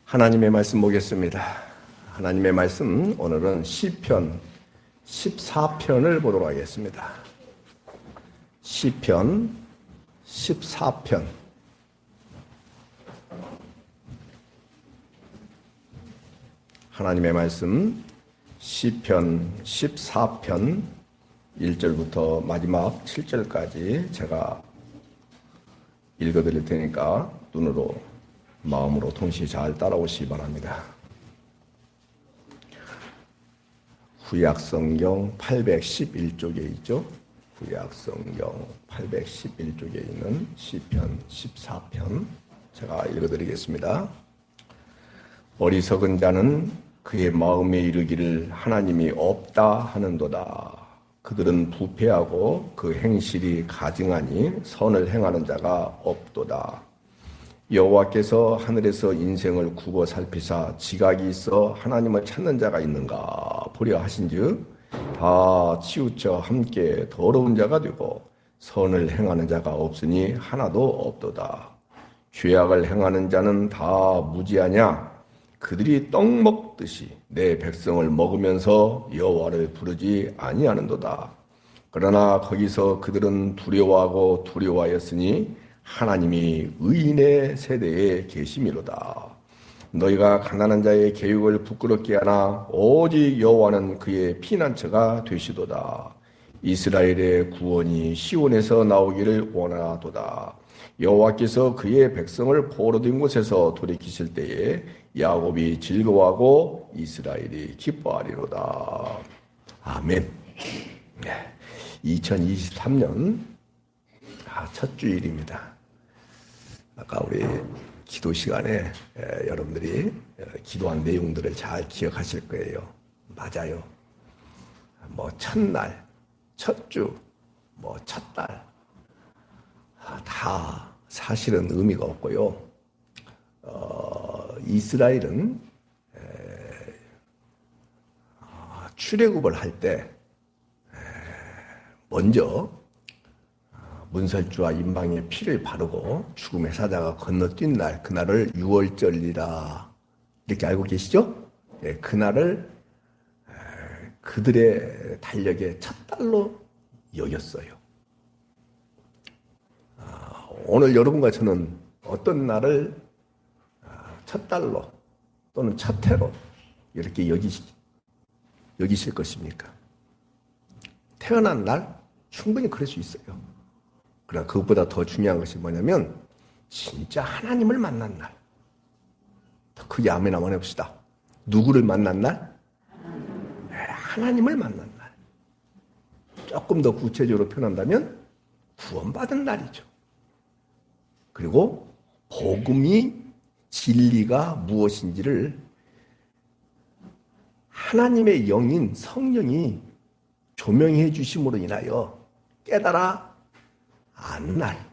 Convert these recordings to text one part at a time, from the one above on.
하나님의 말씀 보겠습니다. 하나님의 말씀 오늘은 시편 14편을 보도록 하겠습니다. 시편 14편. 하나님의 말씀 시편 14편 1절부터 마지막 7절까지 제가 읽어드릴 테니까 눈으로 마음으로 동시에 잘 따라오시기 바랍니다. 구약성경 811쪽에 있죠. 구약성경 811쪽에 있는 시편 14편 제가 읽어드리겠습니다. 어리석은 자는 그의 마음에 이르기를 하나님이 없다 하는도다. 그들은 부패하고 그 행실이 가증하니 선을 행하는 자가 없도다. 여호와께서 하늘에서 인생을 굽어 살피사 지각이 있어 하나님을 찾는 자가 있는가 보려 하신즉 다 치우쳐 함께 더러운 자가 되고 선을 행하는 자가 없으니 하나도 없도다. 죄악을 행하는 자는 다 무지하냐? 그들이 떡 먹듯이 내 백성을 먹으면서 여호와를 부르지 아니하는도다. 그러나 거기서 그들은 두려워하고 두려워하였으니 하나님이 의인의 세대에 계심이로다. 너희가 가난한 자의 계획을 부끄럽게 하나 오직 여호와는 그의 피난처가 되시도다. 이스라엘의 구원이 시온에서 나오기를 원하도다. 여호와께서 그의 백성을 포로된 곳에서 돌이키실 때에 야곱이 즐거워하고 이스라엘이 기뻐하리로다. 아멘. 2023년 첫 주일입니다. 아까 우리 기도 시간에 여러분들이 기도한 내용들을 잘 기억하실 거예요. 맞아요. 뭐 첫날, 첫주, 뭐 첫달 다 사실은 의미가 없고요. 이스라엘은 출애굽을 할 때 먼저 문설주와 임방의 피를 바르고 죽음의 사자가 건너뛴 날, 그날을 유월절이라 이렇게 알고 계시죠? 네, 그날을 그들의 달력의 첫 달로 여겼어요. 오늘 여러분과 저는 어떤 날을 첫 달로 또는 첫 해로 이렇게 여기실 것입니까? 태어난 날 충분히 그럴 수 있어요. 그러나 그것보다 더 중요한 것이 뭐냐면 진짜 하나님을 만난 날. 더 크게 아멘 한번 해봅시다. 누구를 만난 날? 하나님을 만난 날. 조금 더 구체적으로 표현한다면 구원받은 날이죠. 그리고 복음이 진리가 무엇인지를 하나님의 영인 성령이 조명해 주심으로 인하여 깨달아 아는 날.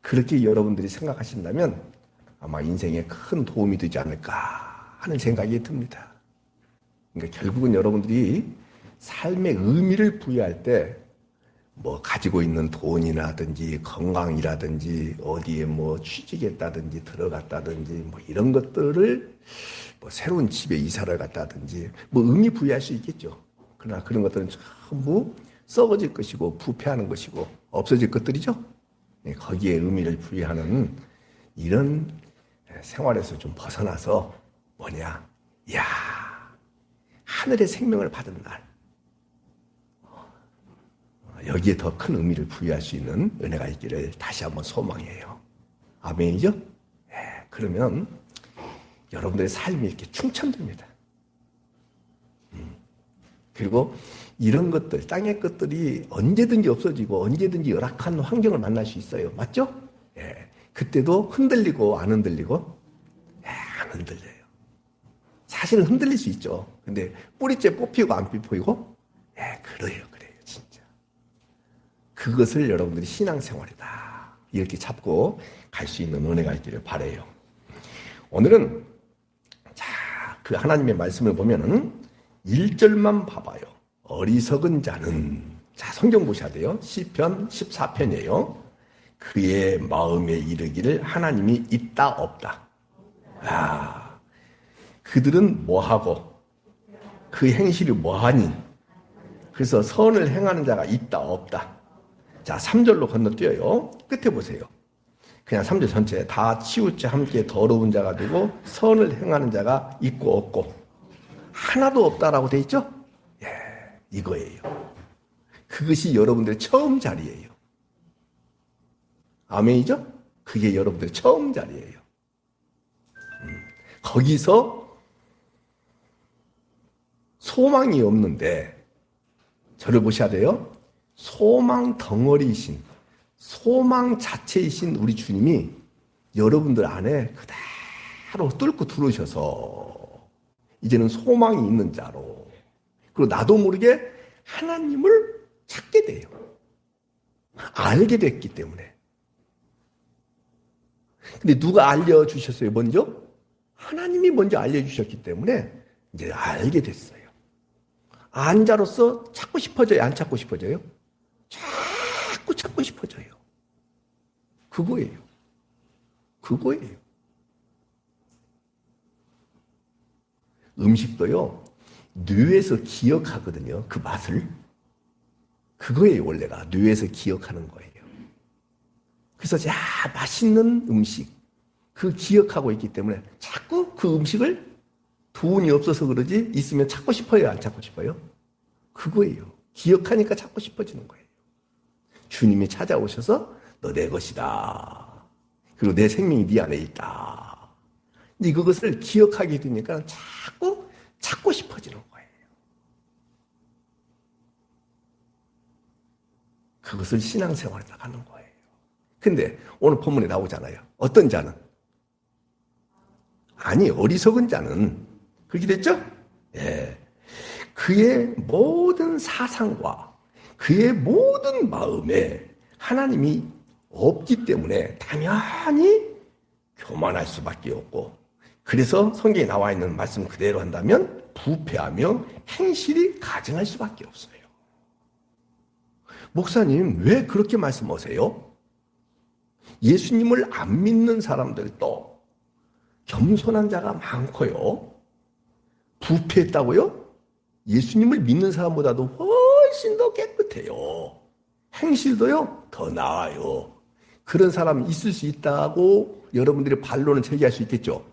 그렇게 여러분들이 생각하신다면 아마 인생에 큰 도움이 되지 않을까 하는 생각이 듭니다. 그러니까 결국은 여러분들이 삶의 의미를 부여할 때 뭐 가지고 있는 돈이라든지 건강이라든지 어디에 뭐 취직했다든지 들어갔다든지 뭐 이런 것들을 뭐 새로운 집에 이사를 갔다든지 뭐 의미 부여할 수 있겠죠. 그러나 그런 것들은 전부 썩어질 것이고 부패하는 것이고 없어질 것들이죠. 거기에 의미를 부여하는 이런 생활에서 좀 벗어나서 뭐냐? 이야, 하늘의 생명을 받은 날. 여기에 더 큰 의미를 부여할 수 있는 은혜가 있기를 다시 한번 소망해요. 아멘이죠? 네, 그러면 여러분들의 삶이 이렇게 충천됩니다. 그리고 이런 것들, 땅의 것들이 언제든지 없어지고 언제든지 열악한 환경을 만날 수 있어요. 맞죠? 예. 그때도 흔들리고 안 흔들리고? 예, 안 흔들려요. 사실은 흔들릴 수 있죠. 근데 뿌리째 뽑히고 안 뽑히고? 예, 그래요, 진짜. 그것을 여러분들이 신앙생활이다. 이렇게 잡고 갈 수 있는 은혜가 있기를 바라요. 오늘은 그 하나님의 말씀을 보면은 1절만 봐봐요. 어리석은 자는, 성경 보셔야 돼요. 시편 14편이에요. 그의 마음에 이르기를 하나님이 있다 없다. 그들은 뭐하고 그 행실이 뭐하니? 그래서 선을 행하는 자가 있다 없다. 자, 3절로 건너뛰어요. 끝에 보세요. 그냥 3절 전체 다 치우쳐 함께 더러운 자가 되고 선을 행하는 자가 있고 없고 하나도 없다라고 돼 있죠? 예, 이거예요. 그것이 여러분들의 처음 자리예요. 아멘이죠? 그게 여러분들의 처음 자리예요. 거기서 소망이 없는데 저를 보셔야 돼요. 소망 덩어리이신, 소망 자체이신 우리 주님이 여러분들 안에 그대로 뚫고 들어오셔서 이제는 소망이 있는 자로, 그리고 나도 모르게 하나님을 찾게 돼요. 알게 됐기 때문에. 근데 누가 알려주셨어요, 먼저? 하나님이 먼저 알려주셨기 때문에 이제 알게 됐어요. 안 자로서 찾고 싶어져요? 안 찾고 싶어져요? 자꾸 찾고 싶어져요. 그거예요. 그거예요. 음식도요, 뇌에서 기억하거든요. 그 맛을. 그거예요, 원래가. 뇌에서 기억하는 거예요. 그래서, 야, 맛있는 음식. 그 기억하고 있기 때문에 자꾸 그 음식을 돈이 없어서 그러지 있으면 찾고 싶어요? 안 찾고 싶어요? 그거예요. 기억하니까 찾고 싶어지는 거예요. 주님이 찾아오셔서 너 내 것이다. 그리고 내 생명이 네 안에 있다. 근데 그것을 기억하게 되니까 자꾸 찾고 싶어지는 거예요. 그것을 신앙생활에 나가는 거예요. 근데 오늘 본문에 나오잖아요. 어떤 자는? 아니, 어리석은 자는 그렇게 됐죠? 예. 그의 모든 사상과 그의 모든 마음에 하나님이 없기 때문에 당연히 교만할 수밖에 없고, 그래서 성경에 나와 있는 말씀 그대로 한다면 부패하며 행실이 가증할 수밖에 없어요. 목사님, 왜 그렇게 말씀하세요? 예수님을 안 믿는 사람들도 겸손한 자가 많고요. 부패했다고요? 예수님을 믿는 사람보다도 훨씬 더 깨끗해요. 행실도요, 더 나아요. 그런 사람 있을 수 있다고 여러분들이 반론을 제기할 수 있겠죠.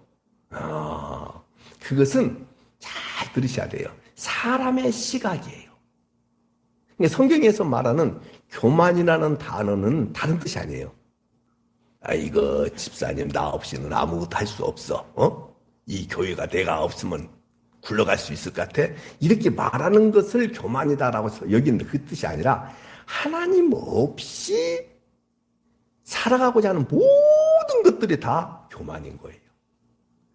그것은 잘 들으셔야 돼요. 사람의 시각이에요. 그러니까 성경에서 말하는 교만이라는 단어는 다른 뜻이 아니에요. 이거 집사님 나 없이는 아무것도 할 수 없어. 이 교회가 내가 없으면 굴러갈 수 있을 것 같아. 이렇게 말하는 것을 교만이다라고 여기는 그 뜻이 아니라 하나님 없이 살아가고자 하는 모든 것들이 다 교만인 거예요.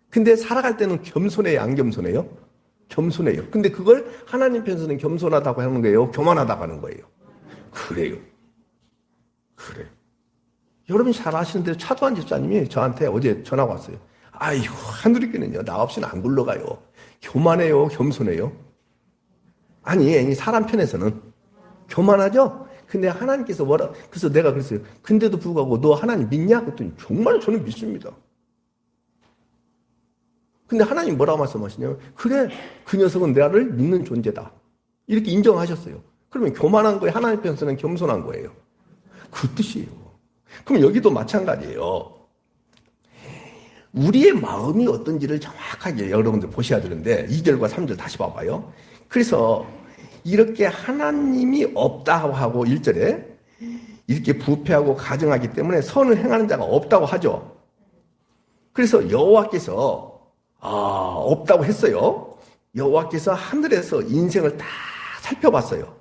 근데 살아갈 때는 겸손해요, 안 겸손해요? 겸손해요. 근데 그걸 하나님 편에서는 겸손하다고 하는 거예요, 교만하다고 하는 거예요? 그래요. 그래요. 여러분이 잘 아시는 대로 차도한 집사님이 저한테 어제 전화가 왔어요. 아이고, 한두리께는요, 나 없이는 안 굴러가요. 교만해요, 겸손해요? 아니, 사람 편에서는 교만하죠? 근데 하나님께서 그래서 내가 그랬어요. 근데도 불구하고 너 하나님 믿냐? 그랬더니 정말 저는 믿습니다. 근데 하나님 뭐라고 말씀하시냐면, 그래, 그 녀석은 나를 믿는 존재다. 이렇게 인정하셨어요. 그러면 교만한 거에 하나님 편에서는 겸손한 거예요. 그 뜻이에요. 그럼 여기도 마찬가지예요. 우리의 마음이 어떤지를 정확하게 여러분들 보셔야 되는데 2절과 3절 다시 봐봐요. 그래서 이렇게 하나님이 없다고 하고 1절에 이렇게 부패하고 가증하기 때문에 선을 행하는 자가 없다고 하죠. 그래서 여호와께서 없다고 했어요. 여호와께서 하늘에서 인생을 다 살펴봤어요.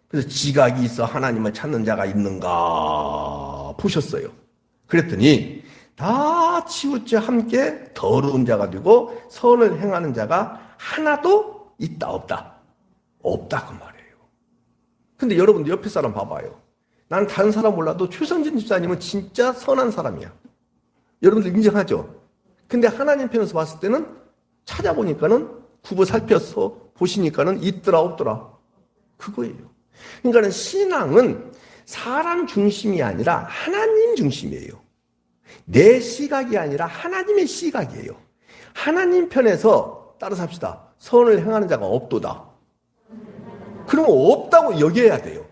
그래서 지각이 있어 하나님을 찾는 자가 있는가 보셨어요. 그랬더니 다 치우쳐 함께 더러운 자가 되고 선을 행하는 자가 하나도 있다 없다? 없다 그 말이에요. 근데 여러분들 옆에 사람 봐봐요. 나는 다른 사람 몰라도 최성진 집사님은 진짜 선한 사람이야. 여러분들 인정하죠? 근데 하나님 편에서 봤을 때는 찾아보니까는 굽어 살펴서 보시니까는 있더라 없더라. 그거예요. 그러니까는 신앙은 사람 중심이 아니라 하나님 중심이에요. 내 시각이 아니라 하나님의 시각이에요. 하나님 편에서 따라서 합시다. 선을 행하는 자가 없도다. 그러면 없다고 여겨야 돼요.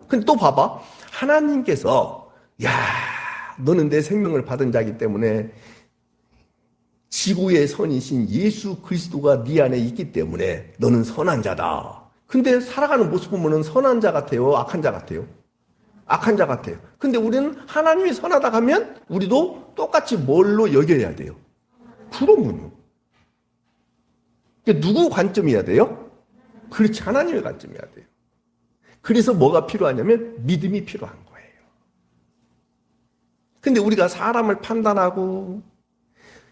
근데 또 봐봐. 하나님께서 야, 너는 내 생명을 받은 자이기 때문에 지구의 선이신 예수 그리스도가 네 안에 있기 때문에 너는 선한 자다. 근데 살아가는 모습 보면은 선한 자 같아요? 악한 자 같아요? 악한 자 같아요. 근데 우리는 하나님이 선하다 하면 우리도 똑같이 뭘로 여겨야 돼요? 그러면요. 누구 관점이어야 돼요? 그렇지, 하나님의 관점이어야 돼요. 그래서 뭐가 필요하냐면 믿음이 필요한 거예요. 근데 우리가 사람을 판단하고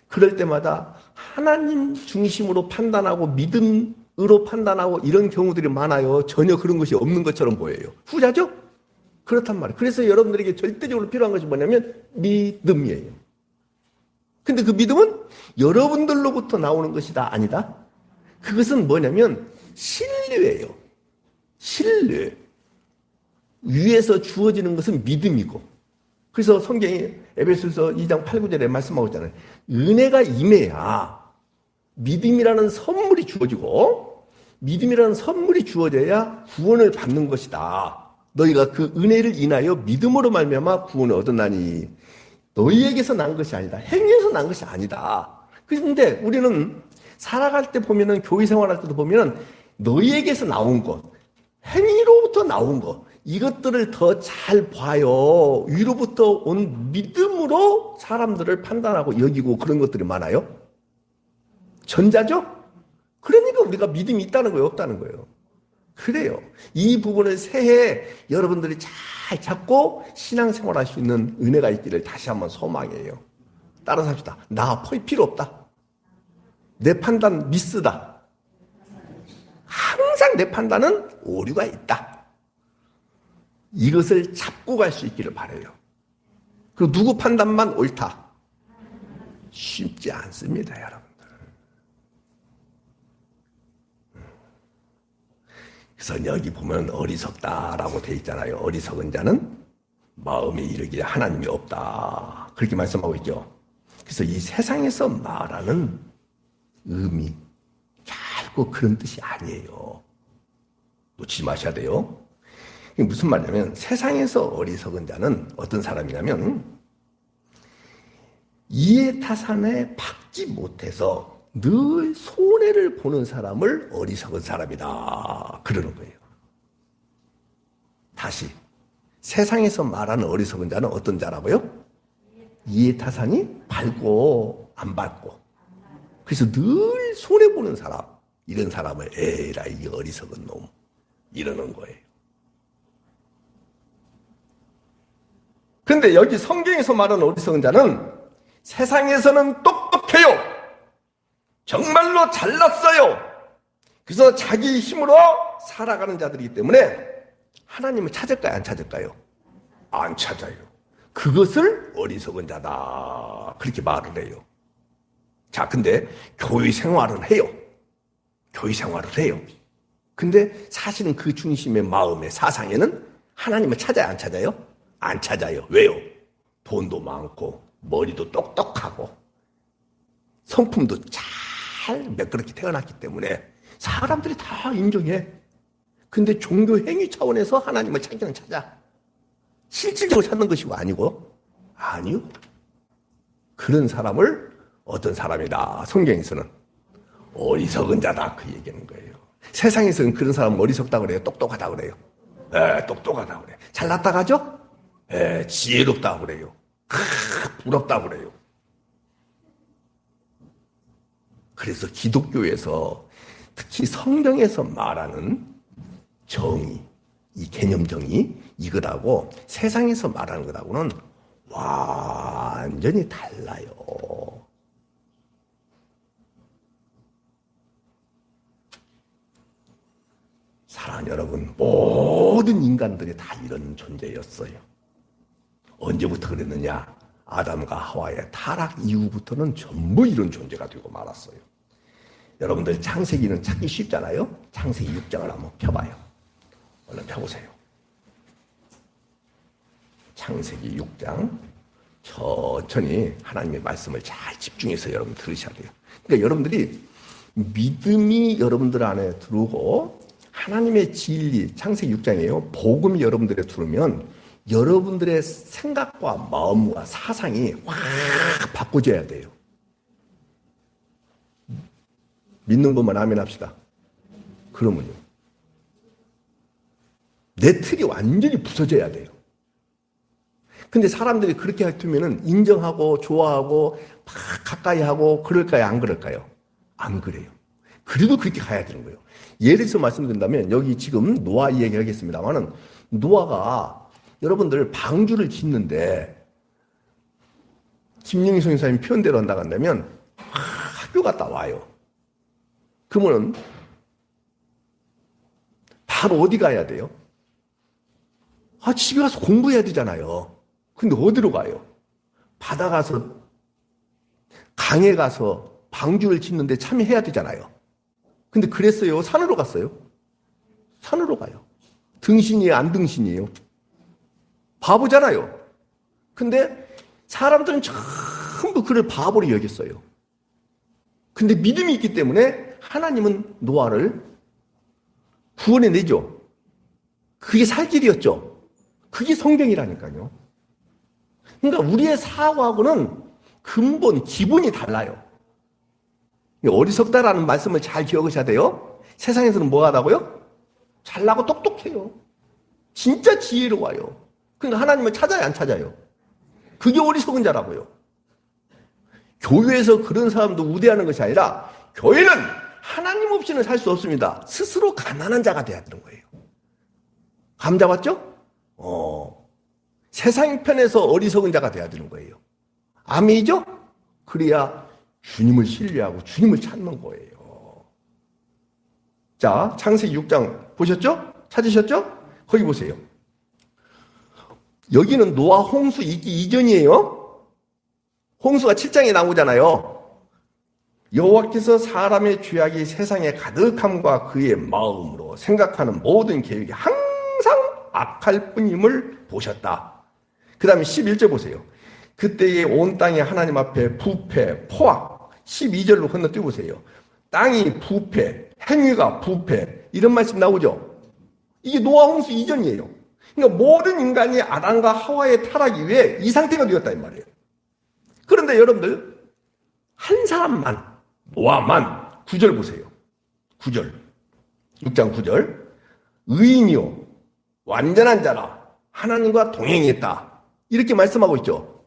그럴 때마다 하나님 중심으로 판단하고 믿음으로 판단하고 이런 경우들이 많아요. 전혀 그런 것이 없는 것처럼 보여요. 후자죠? 그렇단 말이에요. 그래서 여러분들에게 절대적으로 필요한 것이 뭐냐면 믿음이에요. 근데 그 믿음은 여러분들로부터 나오는 것이다? 아니다? 그것은 뭐냐면 신뢰예요. 신뢰. 위에서 주어지는 것은 믿음이고, 그래서 성경이 에베소서 2장 8, 9절에 말씀하고 있잖아요. 은혜가 임해야 믿음이라는 선물이 주어지고, 믿음이라는 선물이 주어져야 구원을 받는 것이다. 너희가 그 은혜를 인하여 믿음으로 말미암아 구원을 얻었나니 너희에게서 난 것이 아니다. 행위에서 난 것이 아니다. 그런데 우리는 살아갈 때 보면은, 교회 생활할 때도 보면은 너희에게서 나온 것, 행위로부터 나온 것, 이것들을 더 잘 봐요. 위로부터 온 믿음으로 사람들을 판단하고 여기고 그런 것들이 많아요. 전자죠? 그러니까 우리가 믿음이 있다는 거예요, 없다는 거예요. 그래요. 이 부분을 새해 여러분들이 잘 잡고 신앙생활 할 수 있는 은혜가 있기를 다시 한번 소망해요. 따라서 합시다. 나 필요 없다. 내 판단 미스다. 항상 내 판단은 오류가 있다. 이것을 잡고 갈 수 있기를 바라요. 그리고 누구 판단만 옳다? 쉽지 않습니다, 여러분들. 그래서 여기 보면 어리석다라고 돼 있잖아요. 어리석은 자는 마음에 이르기에 하나님이 없다. 그렇게 말씀하고 있죠. 그래서 이 세상에서 말하는 의미, 결코 그런 뜻이 아니에요. 놓치지 마셔야 돼요. 이게 무슨 말이냐면, 세상에서 어리석은 자는 어떤 사람이냐면 이해타산에 박지 못해서 늘 손해를 보는 사람을 어리석은 사람이다 그러는 거예요. 다시, 세상에서 말하는 어리석은 자는 어떤 자라고요? 이해타산이 밝고 안 밝고, 그래서 늘 손해보는 사람, 이런 사람을 에라 이 어리석은 놈 이러는 거예요. 그런데 여기 성경에서 말하는 어리석은 자는 세상에서는 똑똑해요. 정말로 잘났어요. 그래서 자기 힘으로 살아가는 자들이기 때문에 하나님을 찾을까요? 안 찾을까요? 안 찾아요. 그것을 어리석은 자다 그렇게 말을 해요. 자, 근데 교회 생활은 해요. 교회 생활을 해요. 근데 사실은 그 중심의 마음의 사상에는 하나님을 찾아요, 안 찾아요? 안 찾아요. 왜요? 돈도 많고 머리도 똑똑하고 성품도 잘 매끄럽게 태어났기 때문에 사람들이 다 인정해. 근데 종교 행위 차원에서 하나님을 찾기는 찾아. 실질적으로 찾는 것이 아니고, 아니요. 그런 사람을 어떤 사람이다. 성경에서는 어리석은 자다 그 얘기하는 거예요. 세상에서는 그런 사람 어리석다고 그래요? 똑똑하다고 그래요? 똑똑하다고 그래요. 잘났다 가죠? 지혜롭다고 그래요. 부럽다고 그래요. 그래서 기독교에서 특히 성경에서 말하는 정의, 이 개념 정의, 이것하고 세상에서 말하는 것하고는 완전히 달라요. 사랑하는 여러분, 모든 인간들이 다 이런 존재였어요. 언제부터 그랬느냐? 아담과 하와의 타락 이후부터는 전부 이런 존재가 되고 말았어요. 여러분들 창세기는 찾기 쉽잖아요. 창세기 6장을 한번 펴봐요. 얼른 펴보세요. 창세기 6장 천천히 하나님의 말씀을 잘 집중해서 여러분 들으셔야 돼요. 그러니까 여러분들이 믿음이 여러분들 안에 들어오고 하나님의 진리, 창세기 6장이에요. 복음이 여러분들에 들어오면 여러분들의 생각과 마음과 사상이 확 바꿔져야 돼요. 믿는 것만 아멘 합시다. 그러면요. 내 틀이 완전히 부서져야 돼요. 근데 사람들이 그렇게 하면은 인정하고 좋아하고 막 가까이 하고 그럴까요? 안 그럴까요? 안 그래요. 그래도 그렇게 가야 되는 거예요. 예를 들어서 말씀드린다면 여기 지금 노아 이야기하겠습니다만은 노아가 여러분들 방주를 짓는데 김영희 선생님이 표현대로 한다고 한다면 학교 갔다 와요. 그러면 바로 어디 가야 돼요? 집에 가서 공부해야 되잖아요. 근데 어디로 가요? 바다 가서 강에 가서 방주를 짓는데 참여해야 되잖아요. 근데 그랬어요? 산으로 갔어요? 산으로 가요. 등신이에요? 안 등신이에요? 바보잖아요. 근데 사람들은 전부 그를 바보로 여겼어요. 근데 믿음이 있기 때문에 하나님은 노아를 구원해내죠. 그게 살 길이었죠. 그게 성경이라니까요. 그러니까 우리의 사고하고는 근본, 기본이 달라요. 어리석다라는 말씀을 잘 기억하셔야 돼요. 세상에서는 뭐 하다고요? 잘나고 똑똑해요. 진짜 지혜로워요. 그러니까 하나님을 찾아요, 안 찾아요? 그게 어리석은 자라고요. 교회에서 그런 사람도 우대하는 것이 아니라 교회는 하나님 없이는 살 수 없습니다. 스스로 가난한 자가 돼야 되는 거예요. 감 잡았죠? 세상 편에서 어리석은 자가 돼야 되는 거예요. 아멘이죠? 그래야 주님을 신뢰하고 주님을 찾는 거예요. 자, 창세기 6장 보셨죠? 찾으셨죠? 거기 보세요. 여기는 노아 홍수 있기 이전이에요. 홍수가 7장에 나오잖아요. 여호와께서 사람의 죄악이 세상에 가득함과 그의 마음으로 생각하는 모든 계획이 항상 악할 뿐임을 보셨다. 그 다음에 11절 보세요. 그때에 온 땅이 하나님 앞에 부패, 포악. 12절로 건너뛰어 보세요. 땅이 부패, 행위가 부패. 이런 말씀 나오죠. 이게 노아 홍수 이전이에요. 그러니까 모든 인간이 아담과 하와의 타락 이후에 이 상태가 되었다 이 말이에요. 그런데 여러분들 한 사람만, 노아만 9절 보세요. 9절. 6장 9절. 의인이요 완전한 자라 하나님과 동행했다. 이렇게 말씀하고 있죠.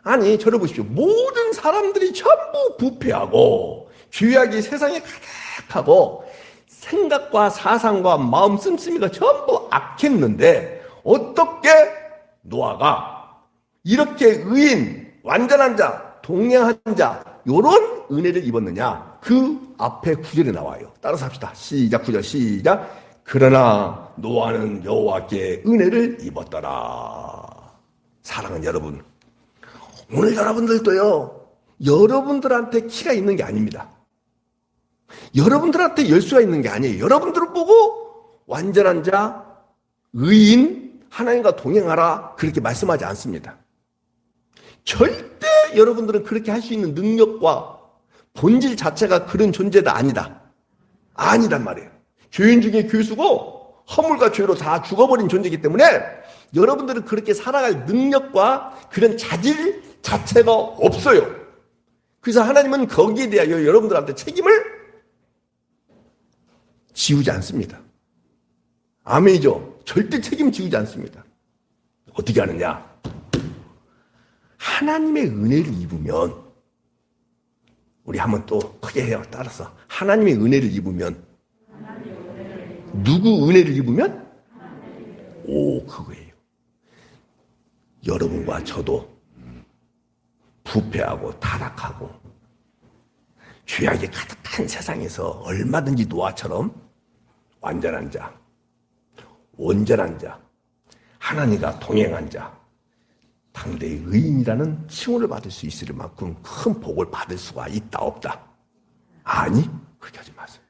아니, 저를 보십시오. 모든 사람들이 전부 부패하고 죄악이 세상에 가득하고 생각과 사상과 마음 씀씀이가 전부 악했는데 어떻게 노아가 이렇게 의인, 완전한 자, 동행한 자 이런 은혜를 입었느냐? 그 앞에 9절에 나와요. 따라서 합시다. 시작. 9절 시작. 그러나 노아는 여호와께 은혜를 입었더라. 사랑하는 여러분, 오늘 여러분들도요, 여러분들한테 키가 있는 게 아닙니다. 여러분들한테 열수가 있는 게 아니에요. 여러분들을 보고 완전한 자, 의인, 하나님과 동행하라 그렇게 말씀하지 않습니다. 절대 여러분들은 그렇게 할 수 있는 능력과 본질 자체가 그런 존재가 아니다. 아니단 말이에요. 죄인 중에 괴수고 허물과 죄로 다 죽어버린 존재이기 때문에 여러분들은 그렇게 살아갈 능력과 그런 자질 자체가 없어요. 그래서 하나님은 거기에 대하여 여러분들한테 책임을 지우지 않습니다. 아멘이죠? 절대 책임 지우지 않습니다. 어떻게 하느냐? 하나님의 은혜를 입으면, 우리 한번 또 크게 해요. 따라서 하나님의 은혜를 입으면, 누구 은혜를 입으면? 그거예요. 여러분과 저도 부패하고 타락하고 죄악이 가득한 세상에서 얼마든지 노아처럼 완전한 자, 온전한 자, 하나님과 동행한 자, 당대의 의인이라는 칭호를 받을 수 있을 만큼 큰 복을 받을 수가 있다 없다? 아니, 그렇게 하지 마세요.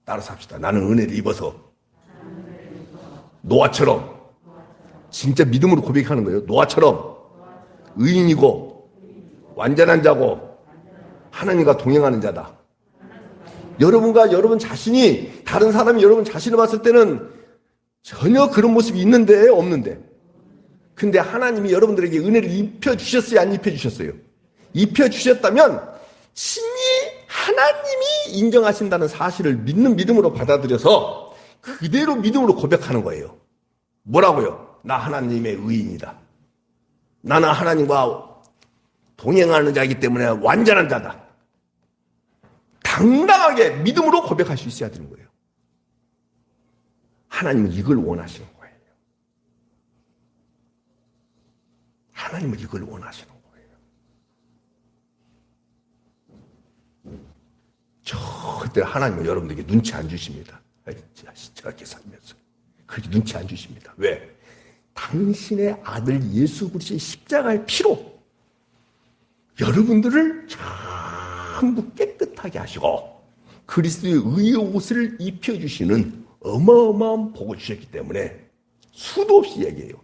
따라서 합시다. 나는 은혜를 입어서 노아처럼 진짜 믿음으로 고백하는 거예요. 노아처럼 의인이고 완전한 자고 하나님과 동행하는 자다. 여러분과 여러분 자신이, 다른 사람이 여러분 자신을 봤을 때는 전혀 그런 모습이 있는데 없는데, 근데 하나님이 여러분들에게 은혜를 입혀주셨어요, 안 입혀주셨어요? 입혀주셨다면 친히 하나님이 인정하신다는 사실을 믿는 믿음으로 받아들여서 그대로 믿음으로 고백하는 거예요. 뭐라고요? 나 하나님의 의인이다. 나는 하나님과 동행하는 자이기 때문에 완전한 자다. 당당하게 믿음으로 고백할 수 있어야 되는 거예요. 하나님은 이걸 원하시는 거예요. 하나님은 이걸 원하시는 거예요. 절대 하나님은 여러분들에게 눈치 안 주십니다. 저렇게 살면서 그렇게 눈치 안 주십니다. 왜? 당신의 아들 예수 그리스도의 십자가의 피로 여러분들을 전부 깨끗하게 하시고 그리스도의 의의 옷을 입혀주시는 어마어마한 복을 주셨기 때문에 수도 없이 얘기해요.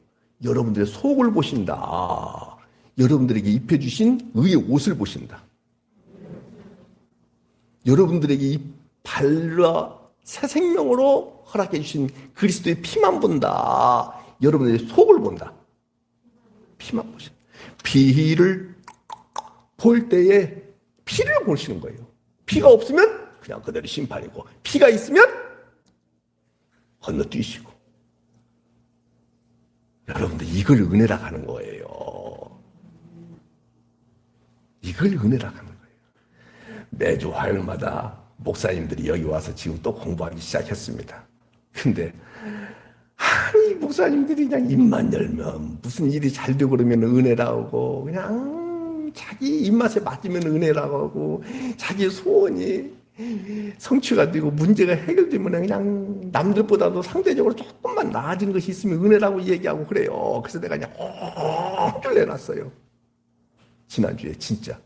여러분들의 속을 보신다. 여러분들에게 입혀주신 의의 옷을 보신다. 여러분들에게 이 발라 새 생명으로 허락해 주신 그리스도의 피만 본다. 여러분들의 속을 본다. 피만 보신다. 피를 볼 때에 피를 보시는 거예요. 피가 없으면 그냥 그대로 심판이고, 피가 있으면 건너뛰시고. 여러분들 이걸 은혜라고 하는 거예요. 이걸 은혜라고 하는 거예요. 매주 화요일마다 목사님들이 여기 와서 지금 또 공부하기 시작했습니다. 근데 아니 목사님들이 그냥 입만 열면 무슨 일이 잘 되고 그러면 은혜라고 하고, 그냥 자기 입맛에 맞으면 은혜라고 하고, 자기 소원이 성취가 되고 문제가 해결되면 그냥 남들보다도 상대적으로 조금만 나아진 것이 있으면 은혜라고 얘기하고 그래요. 그래서 내가 그냥 홈을 내놨어요. 지난주에 진짜.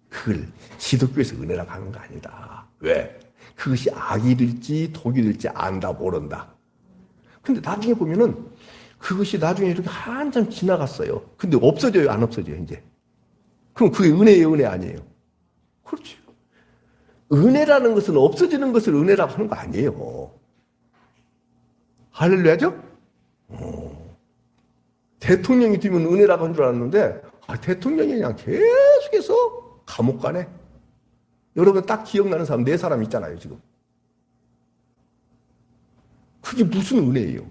그걸 기독교에서 은혜라고 하는 거 아니다. 왜? 그것이 악이 될지 독이 될지 안다 모른다. 근데 나중에 보면은 그것이 나중에 이렇게 한참 지나갔어요. 근데 없어져요, 안 없어져요, 이제? 그럼 그게 은혜예요, 은혜 아니에요? 그렇죠. 은혜라는 것은 없어지는 것을 은혜라고 하는 거 아니에요. 할렐루야죠? 대통령이 되면 은혜라고 한 줄 알았는데, 대통령이 그냥 계속해서 감옥 가네. 여러분 딱 기억나는 사람 4사람 있잖아요, 지금. 그게 무슨 은혜예요?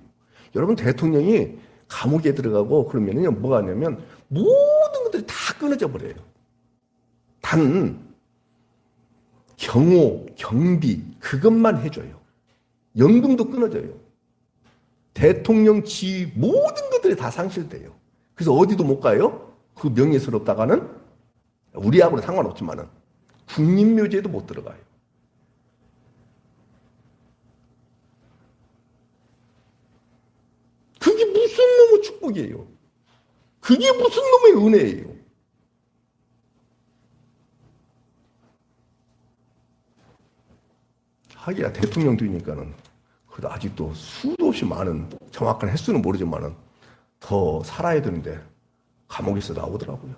여러분 대통령이 감옥에 들어가고 그러면요, 뭐가 하냐면 모든 것들이 다 끊어져 버려요. 단 경호, 경비 그것만 해줘요. 연금도 끊어져요. 대통령 지위 모든 것들이 다 상실돼요. 그래서 어디도 못 가요. 그 명예스럽다가는 우리하고는 상관없지만은 국립묘지에도 못 들어가요. 그게 무슨 놈의 축복이에요? 그게 무슨 놈의 은혜예요? 하기야 대통령 되니까는 그래도 아직도 수도 없이 많은, 정확한 횟수는 모르지만은 더 살아야 되는데 감옥에서 나오더라고요.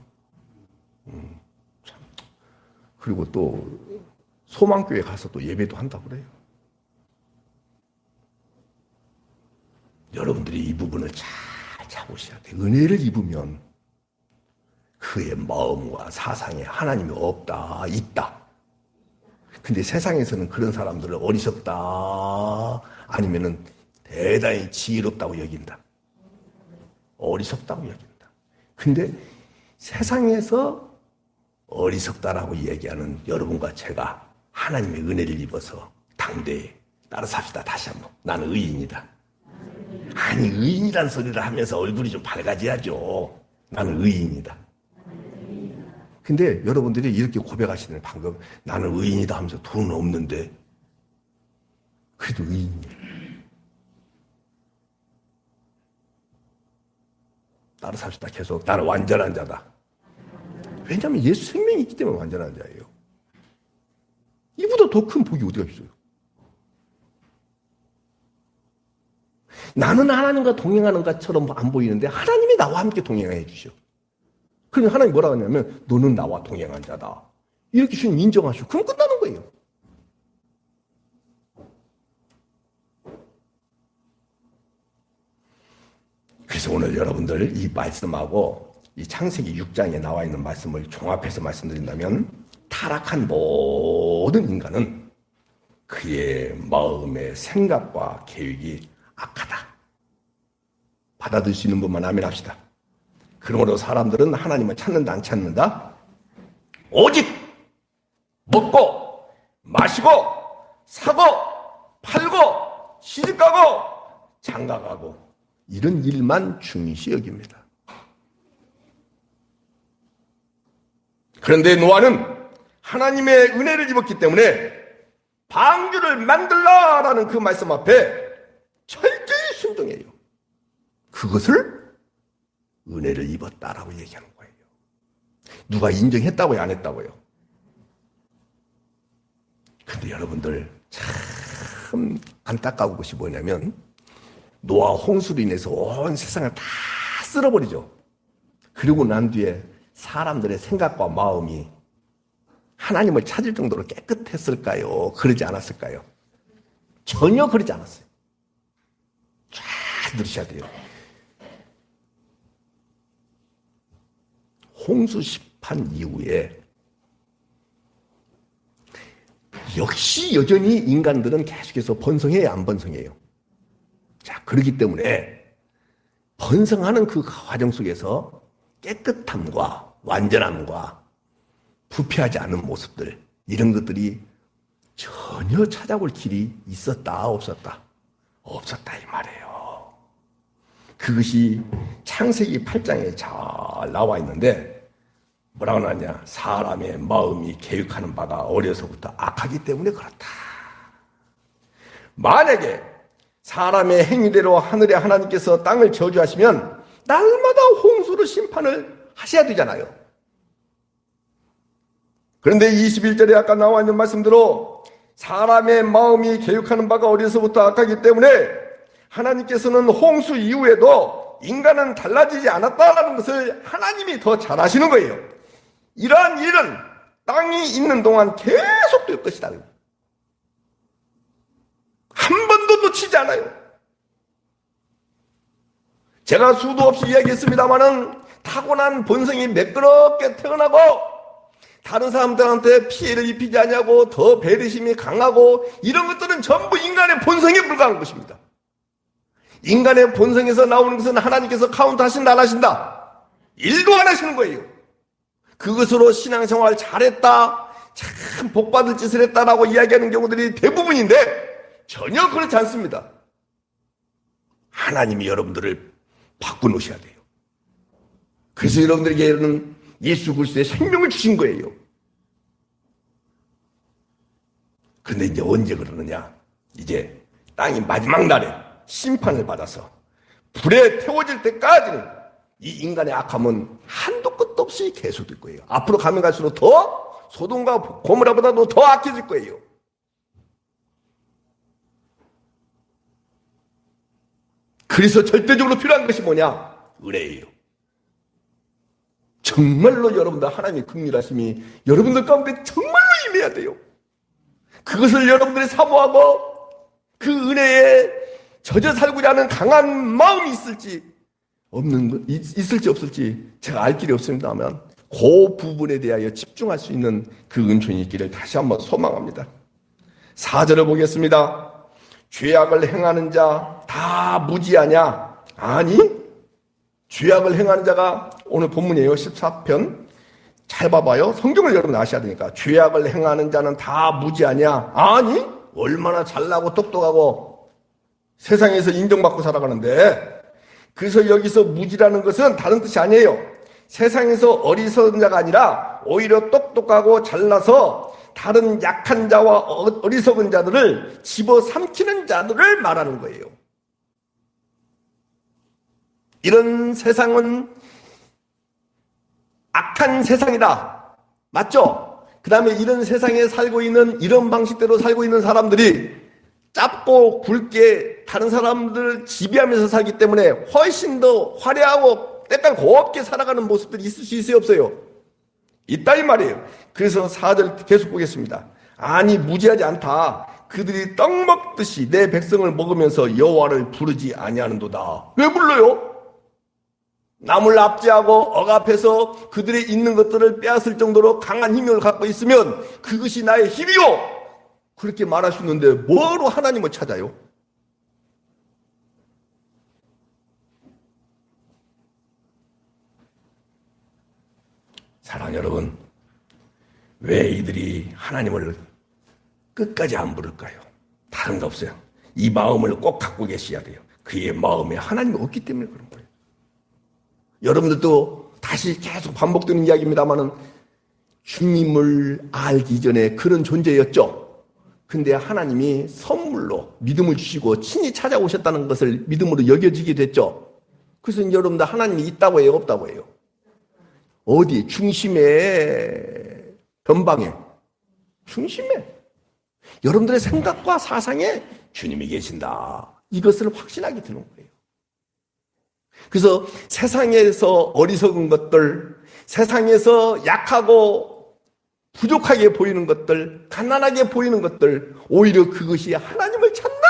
참. 그리고 또 소망교회 가서 또 예배도 한다고 그래요. 여러분들이 이 부분을 잘 잡으셔야 돼요. 은혜를 입으면 그의 마음과 사상에 하나님이 없다, 있다. 근데 세상에서는 그런 사람들을 어리석다, 아니면은 대단히 지혜롭다고 여긴다. 어리석다고 여긴다. 근데 세상에서 어리석다라고 얘기하는 여러분과 제가 하나님의 은혜를 입어서 당대에 따라 삽시다. 다시 한번. 나는 의인이다. 아니, 의인이란 소리를 하면서 얼굴이 좀 밝아져야죠. 나는 의인이다. 근데 여러분들이 이렇게 고백하시는, 방금 나는 의인이다 하면서 돈은 없는데 그래도 의인이에요. 따라 삽시다. 계속. 나는 완전한 자다. 왜냐하면 예수 생명이 있기 때문에 완전한 자예요. 이보다 더 큰 복이 어디가 있어요? 나는 하나님과 동행하는 것처럼 안 보이는데 하나님이 나와 함께 동행해 주셔. 그러니 하나님 뭐라고 하냐면 너는 나와 동행한 자다. 이렇게 주님 인정하시고 그럼 끝나는 거예요. 그래서 오늘 여러분들 이 말씀하고 이 창세기 6장에 나와 있는 말씀을 종합해서 말씀드린다면 타락한 모든 인간은 그의 마음의 생각과 계획이 악하다. 받아들일 수 있는 분만 아멘 합시다. 그러므로 사람들은 하나님을 찾는다 안 찾는다? 오직 먹고 마시고 사고 팔고 시집가고 장가가고 이런 일만 중시 여깁니다. 그런데 노아는 하나님의 은혜를 입었기 때문에 방주를 만들라라는 그 말씀 앞에 철저히 순종해요. 그것을 은혜를 입었다라고 얘기하는 거예요. 누가 인정했다고요? 안 했다고요? 근데 여러분들 참 안타까운 것이 뭐냐면 노아 홍수로 인해서 온 세상을 다 쓸어버리죠. 그리고 난 뒤에 사람들의 생각과 마음이 하나님을 찾을 정도로 깨끗했을까요? 그러지 않았을까요? 전혀 그러지 않았어요. 잘 들으셔야 돼요. 홍수 심판 이후에 역시 여전히 인간들은 계속해서 번성해요, 안 번성해요? 자, 그렇기 때문에 번성하는 그 과정 속에서 깨끗함과 완전함과 부패하지 않은 모습들, 이런 것들이 전혀 찾아볼 길이 있었다, 없었다? 없었다 이 말이에요. 그것이 창세기 8장에 잘 나와 있는데 뭐라고 나왔냐? 사람의 마음이 계획하는 바가 어려서부터 악하기 때문에 그렇다. 만약에 사람의 행위대로 하늘의 하나님께서 땅을 저주하시면 날마다 홍수로 심판을 하셔야 되잖아요. 그런데 21절에 아까 나와 있는 말씀대로 사람의 마음이 계획하는 바가 어려서부터 악하기 때문에 하나님께서는 홍수 이후에도 인간은 달라지지 않았다는 것을 하나님이 더 잘 아시는 거예요. 이러한 일은 땅이 있는 동안 계속될 것이다. 한 번도 놓치지 않아요. 제가 수도 없이 이야기했습니다마는 타고난 본성이 매끄럽게 태어나고 다른 사람들한테 피해를 입히지 않냐고 더 배려심이 강하고 이런 것들은 전부 인간의 본성에 불과한 것입니다. 인간의 본성에서 나오는 것은 하나님께서 카운트하신다 안 하신다? 일도 안 하시는 거예요. 그것으로 신앙생활 잘했다, 참 복받을 짓을 했다라고 이야기하는 경우들이 대부분인데 전혀 그렇지 않습니다. 하나님이 여러분들을 바꿔놓으셔야 돼요. 그래서 여러분들에게는 예수 그리스도의 생명을 주신 거예요. 그런데 이제 언제 그러느냐? 이제 땅이 마지막 날에 심판을 받아서 불에 태워질 때까지는 이 인간의 악함은 한도 끝도 없이 계속될 거예요. 앞으로 가면 갈수록 더 소돔과 고모라보다도 더 악해질 거예요. 그래서 절대적으로 필요한 것이 뭐냐? 은혜예요. 정말로 여러분들 하나님의 긍휼하심이 여러분들 가운데 정말로 임해야 돼요. 그것을 여러분들이 사모하고 그 은혜에 젖어 살고자 하는 강한 마음이 있을지 없을지 제가 알 길이 없습니다만 그 부분에 대하여 집중할 수 있는 그 은총이 있기를 다시 한번 소망합니다. 4절을 보겠습니다. 죄악을 행하는 자 다 무지하냐? 아니, 죄악을 행하는 자가 오늘 본문이에요. 14편 잘 봐봐요. 성경을 여러분 아셔야 되니까. 죄악을 행하는 자는 다 무지하냐? 아니, 얼마나 잘나고 똑똑하고 세상에서 인정받고 살아가는데. 그래서 여기서 무지라는 것은 다른 뜻이 아니에요. 세상에서 어리석은 자가 아니라 오히려 똑똑하고 잘나서 다른 약한 자와 어리석은 자들을 집어삼키는 자들을 말하는 거예요. 이런 세상은 악한 세상이다. 맞죠? 그 다음에 이런 세상에 살고 있는, 이런 방식대로 살고 있는 사람들이 짧고 굵게 다른 사람들을 지배하면서 살기 때문에 훨씬 더 화려하고 때깔 곱게 살아가는 모습들이 있을 수 있어요, 없어요? 있다 이 말이에요. 그래서 4절 계속 보겠습니다. 아니 무지하지 않다. 그들이 떡 먹듯이 내 백성을 먹으면서 여호와를 부르지 아니하는도다. 왜 불러요? 남을 압제하고 억압해서 그들의 있는 것들을 빼앗을 정도로 강한 힘을 갖고 있으면 그것이 나의 힘이요. 그렇게 말할 수 있는데 뭐로 하나님을 찾아요? 사랑하는 여러분, 왜 이들이 하나님을 끝까지 안 부를까요? 다른 거 없어요. 이 마음을 꼭 갖고 계셔야 돼요. 그의 마음에 하나님이 없기 때문에 그런 거예요. 여러분들도 다시 계속 반복되는 이야기입니다만은 주님을 알기 전에 그런 존재였죠. 근데 하나님이 선물로 믿음을 주시고 친히 찾아오셨다는 것을 믿음으로 여겨지게 됐죠. 그래서 여러분들 하나님이 있다고 해요, 없다고 해요? 어디? 중심에, 변방에, 중심에. 여러분들의 생각과 사상에 주님이 계신다. 이것을 확신하게 되는 거예요. 그래서 세상에서 어리석은 것들, 세상에서 약하고 부족하게 보이는 것들, 가난하게 보이는 것들, 오히려 그것이 하나님을 찾는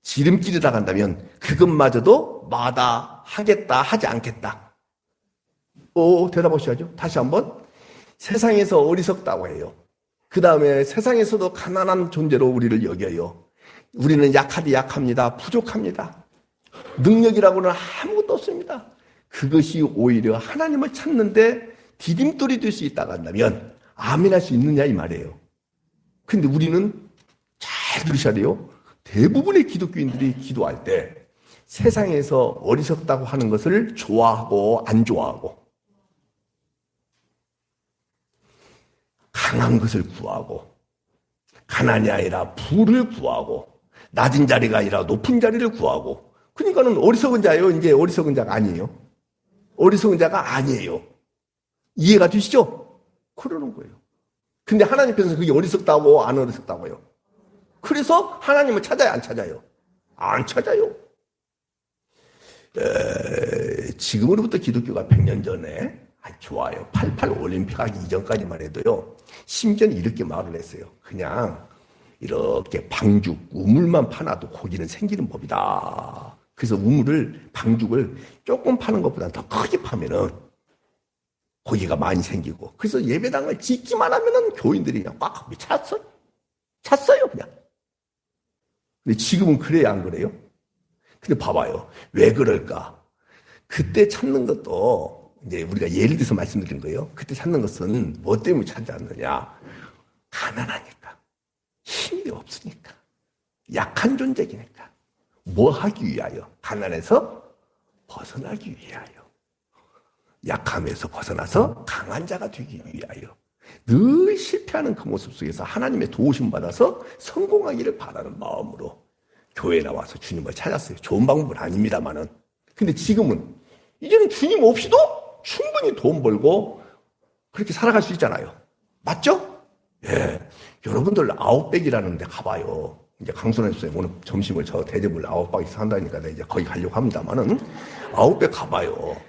지름길이라 한다면 그것마저도 마다하겠다, 하지 않겠다. 대답하셔야죠. 다시 한번. 세상에서 어리석다고 해요. 그 다음에 세상에서도 가난한 존재로 우리를 여겨요. 우리는 약합니다. 부족합니다. 능력이라고는 아무것도 없습니다. 그것이 오히려 하나님을 찾는데 디딤돌이 될 수 있다고 한다면 아멘할 수 있느냐 이 말이에요. 근데 우리는 잘 들으셔야 돼요. 대부분의 기독교인들이 기도할 때 세상에서 어리석다고 하는 것을 좋아하고 안 좋아하고 강한 것을 구하고 가난이 아니라 부를 구하고 낮은 자리가 아니라 높은 자리를 구하고 그러니까는 어리석은 자예요. 이제 어리석은 자가 아니에요. 어리석은 자가 아니에요. 이해가 되시죠? 그러는 거예요. 근데 하나님 편에서 그게 어리석다고 안 어리석다고요? 그래서 하나님을 찾아요, 안 찾아요? 안 찾아요. 지금으로부터 기독교가 100년 전에 좋아요. 88 올림픽 하기 이전까지만 해도요. 심지어는 이렇게 말을 했어요. 그냥 이렇게 방죽, 우물만 파놔도 고기는 생기는 법이다. 그래서 우물을, 방죽을 조금 파는 것보다 더 크게 파면은 고기가 많이 생기고. 그래서 예배당을 짓기만 하면은 교인들이 그냥 꽉 찼어요. 찼어요, 그냥. 근데 지금은 그래야 안 그래요? 근데 봐봐요. 왜 그럴까? 그때 찾는 것도 이제 우리가 예를 들어서 말씀드린 거예요. 그때 찾는 것은 뭐 때문에 찾지 않느냐? 가난하니까. 힘이 없으니까. 약한 존재이니까. 뭐 하기 위하여? 가난에서 벗어나기 위하여. 약함에서 벗어나서 강한 자가 되기 위하여. 늘 실패하는 그 모습 속에서 하나님의 도우심 받아서 성공하기를 바라는 마음으로 교회에 나와서 주님을 찾았어요. 좋은 방법은 아닙니다만은. 근데 지금은 이제는 주님 없이도 충분히 돈 벌고 그렇게 살아갈 수 있잖아요. 맞죠? 예. 여러분들 아웃백이라는 데 가봐요. 이제 강순환 선생님 오늘 점심을 저 대접을 아웃백에서 한다니까 내가 이제 거기 가려고 합니다만은 아웃백 가봐요.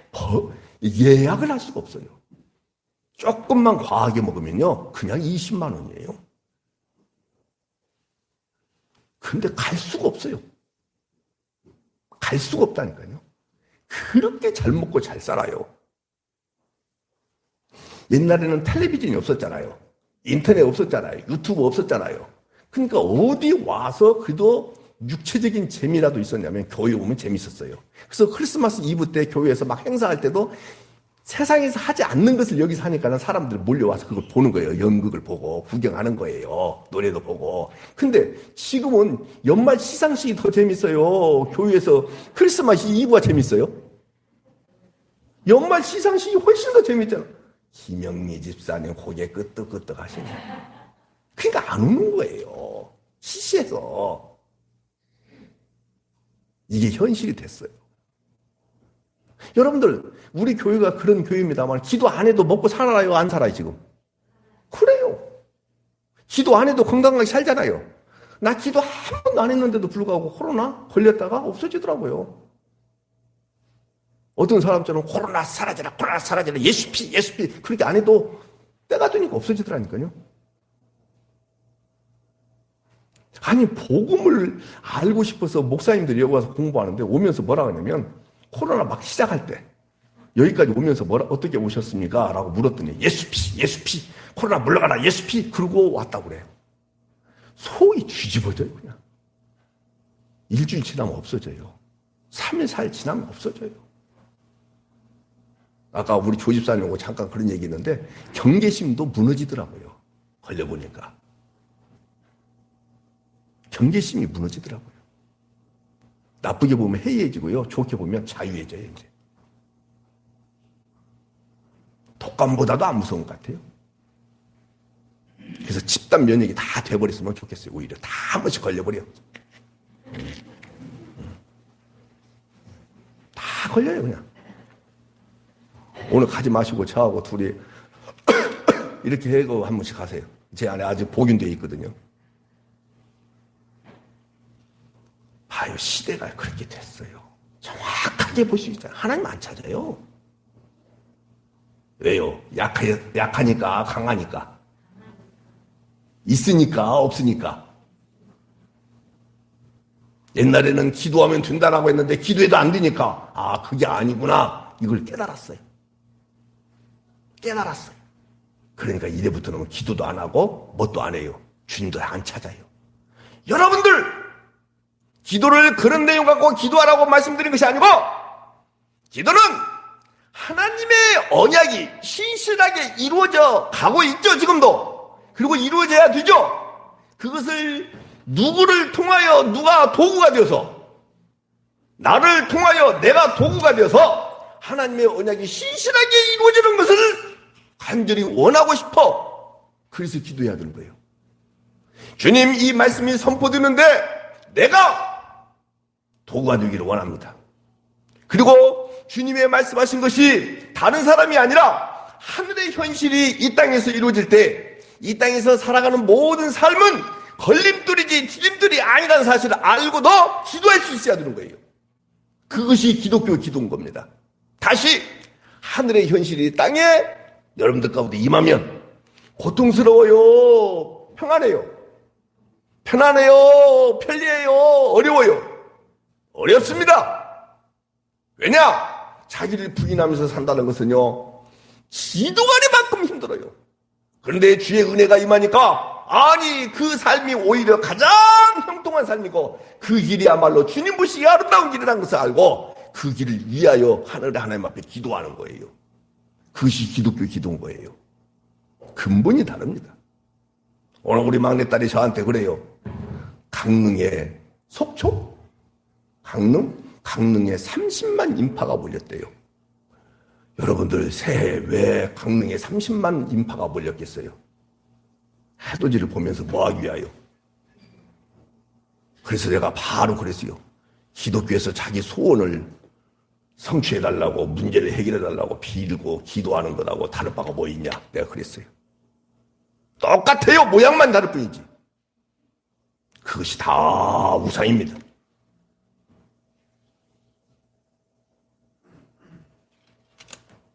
예약을 할 수가 없어요. 조금만 과하게 먹으면요. 그냥 20만 원이에요. 근데 갈 수가 없어요. 갈 수가 없다니까요. 그렇게 잘 먹고 잘 살아요. 옛날에는 텔레비전이 없었잖아요. 인터넷 없었잖아요. 유튜브 없었잖아요. 그러니까 어디 와서 그래도 육체적인 재미라도 있었냐면 교회 오면 재밌었어요. 그래서 크리스마스 이브 때 교회에서 막 행사할 때도 세상에서 하지 않는 것을 여기서 하니까 사람들이 몰려와서 그걸 보는 거예요. 연극을 보고 구경하는 거예요. 노래도 보고. 근데 지금은 연말 시상식이 더 재밌어요. 교회에서 크리스마스 이브가 재밌어요. 연말 시상식이 훨씬 더 재밌잖아. 김영미 집사님 고개 끄떡끄떡 하시네. 그러니까 안 오는 거예요. 시시해서. 이게 현실이 됐어요. 여러분들 우리 교회가 그런 교회입니다만 기도 안 해도 먹고 살아요, 안 살아요 지금? 그래요. 기도 안 해도 건강하게 살잖아요. 나 기도 한 번도 안 했는데도 불구하고 코로나 걸렸다가 없어지더라고요. 어떤 사람처럼 코로나 사라져라, 코로나 사라져라, 예수 피, 예수 피. 그렇게 안 해도 때가 되니까 없어지더라니까요. 아니, 복음을 알고 싶어서 목사님들이 여기 와서 공부하는데 오면서 뭐라 하냐면 코로나 막 시작할 때 여기까지 오면서 어떻게 오셨습니까? 라고 물었더니 예수 피, 예수 피, 코로나 물러가라, 예수 피. 그러고 왔다고 그래요. 속이 뒤집어져요, 그냥. 일주일 지나면 없어져요. 3일, 4일 지나면 없어져요. 아까 우리 조집사님하고 잠깐 그런 얘기 했는데 경계심도 무너지더라고요. 걸려보니까. 경계심이 무너지더라고요. 나쁘게 보면 해이해지고요. 좋게 보면 자유해져요, 이제. 독감보다도 안 무서운 것 같아요. 그래서 집단 면역이 다 돼버렸으면 좋겠어요. 오히려 다 한 번씩 걸려버려. 다 걸려요, 그냥. 오늘 가지 마시고 저하고 둘이 이렇게 해고 한 번씩 가세요. 제 안에 아직 복균되어 있거든요. 봐요, 시대가 그렇게 됐어요. 정확하게 볼 수 있잖아요. 하나님 안 찾아요. 왜요? 약하니까, 강하니까. 있으니까, 없으니까. 옛날에는 기도하면 된다라고 했는데 기도해도 안 되니까 아, 그게 아니구나. 이걸 깨달았어요. 깨달았어요. 그러니까 이제부터는 기도도 안 하고 뭣도 안 해요. 주님도 안 찾아요. 여러분들 기도를 그런 내용 갖고 기도하라고 말씀드린 것이 아니고 기도는 하나님의 언약이 신실하게 이루어져 가고 있죠. 지금도. 그리고 이루어져야 되죠. 그것을 누구를 통하여 누가 도구가 되어서 나를 통하여 내가 도구가 되어서 하나님의 언약이 신실하게 이루어지는 것을 간절히 원하고 싶어. 그래서 기도해야 되는 거예요. 주님, 이 말씀이 선포되는데 내가 도구가 되기를 원합니다. 그리고 주님의 말씀하신 것이 다른 사람이 아니라 하늘의 현실이 이 땅에서 이루어질 때 이 땅에서 살아가는 모든 삶은 걸림돌이지 디딤돌이 아니라는 사실을 알고도 기도할 수 있어야 되는 거예요. 그것이 기독교 기도인 겁니다. 다시 하늘의 현실이 땅에 여러분들 가운데 임하면 고통스러워요, 평안해요, 편안해요, 편리해요, 어려워요. 어렵습니다. 왜냐? 자기를 부인하면서 산다는 것은요, 지도가리만큼 힘들어요. 그런데 주의 은혜가 임하니까 아니, 그 삶이 오히려 가장 형통한 삶이고 그 길이야말로 주님 보시기에 아름다운 길이라는 것을 알고 그 길을 위하여 하늘의 하나님 앞에 기도하는 거예요. 그것이 기독교 기도인 거예요. 근본이 다릅니다. 오늘 우리 막내딸이 저한테 그래요. 강릉에 속초? 강릉에 30만 인파가 몰렸대요. 여러분들 새해 왜 강릉에 30만 인파가 몰렸겠어요? 해돋이를 보면서 뭐하기 위하여? 그래서 내가 바로 그랬어요. 기독교에서 자기 소원을 성취해달라고, 문제를 해결해달라고 빌고 기도하는 거라고 다를 바가 뭐 있냐? 내가 그랬어요. 똑같아요. 모양만 다를 뿐이지. 그것이 다 우상입니다.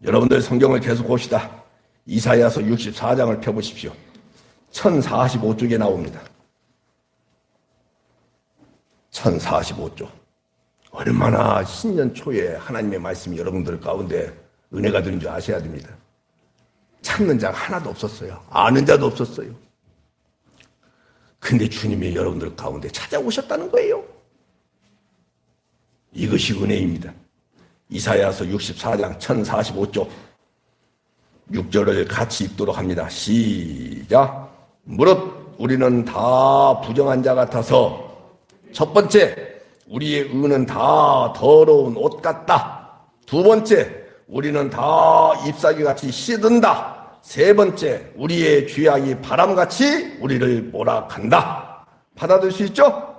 여러분들 성경을 계속 봅시다. 이사야서 64장을 펴보십시오. 1045쪽에 나옵니다. 1045쪽. 얼마나 신년 초에 하나님의 말씀이 여러분들 가운데 은혜가 되는 줄 아셔야 됩니다. 찾는 자가 하나도 없었어요. 아는 자도 없었어요. 근데 주님이 여러분들 가운데 찾아오셨다는 거예요. 이것이 은혜입니다. 이사야서 64장 1045쪽 6절을 같이 읽도록 합니다. 시작. 무릇 우리는 다 부정한 자 같아서 첫 번째, 우리의 의는 다 더러운 옷 같다. 두 번째, 우리는 다 잎사귀같이 시든다. 세 번째, 우리의 죄악이 바람같이 우리를 몰아간다. 받아들일 수 있죠?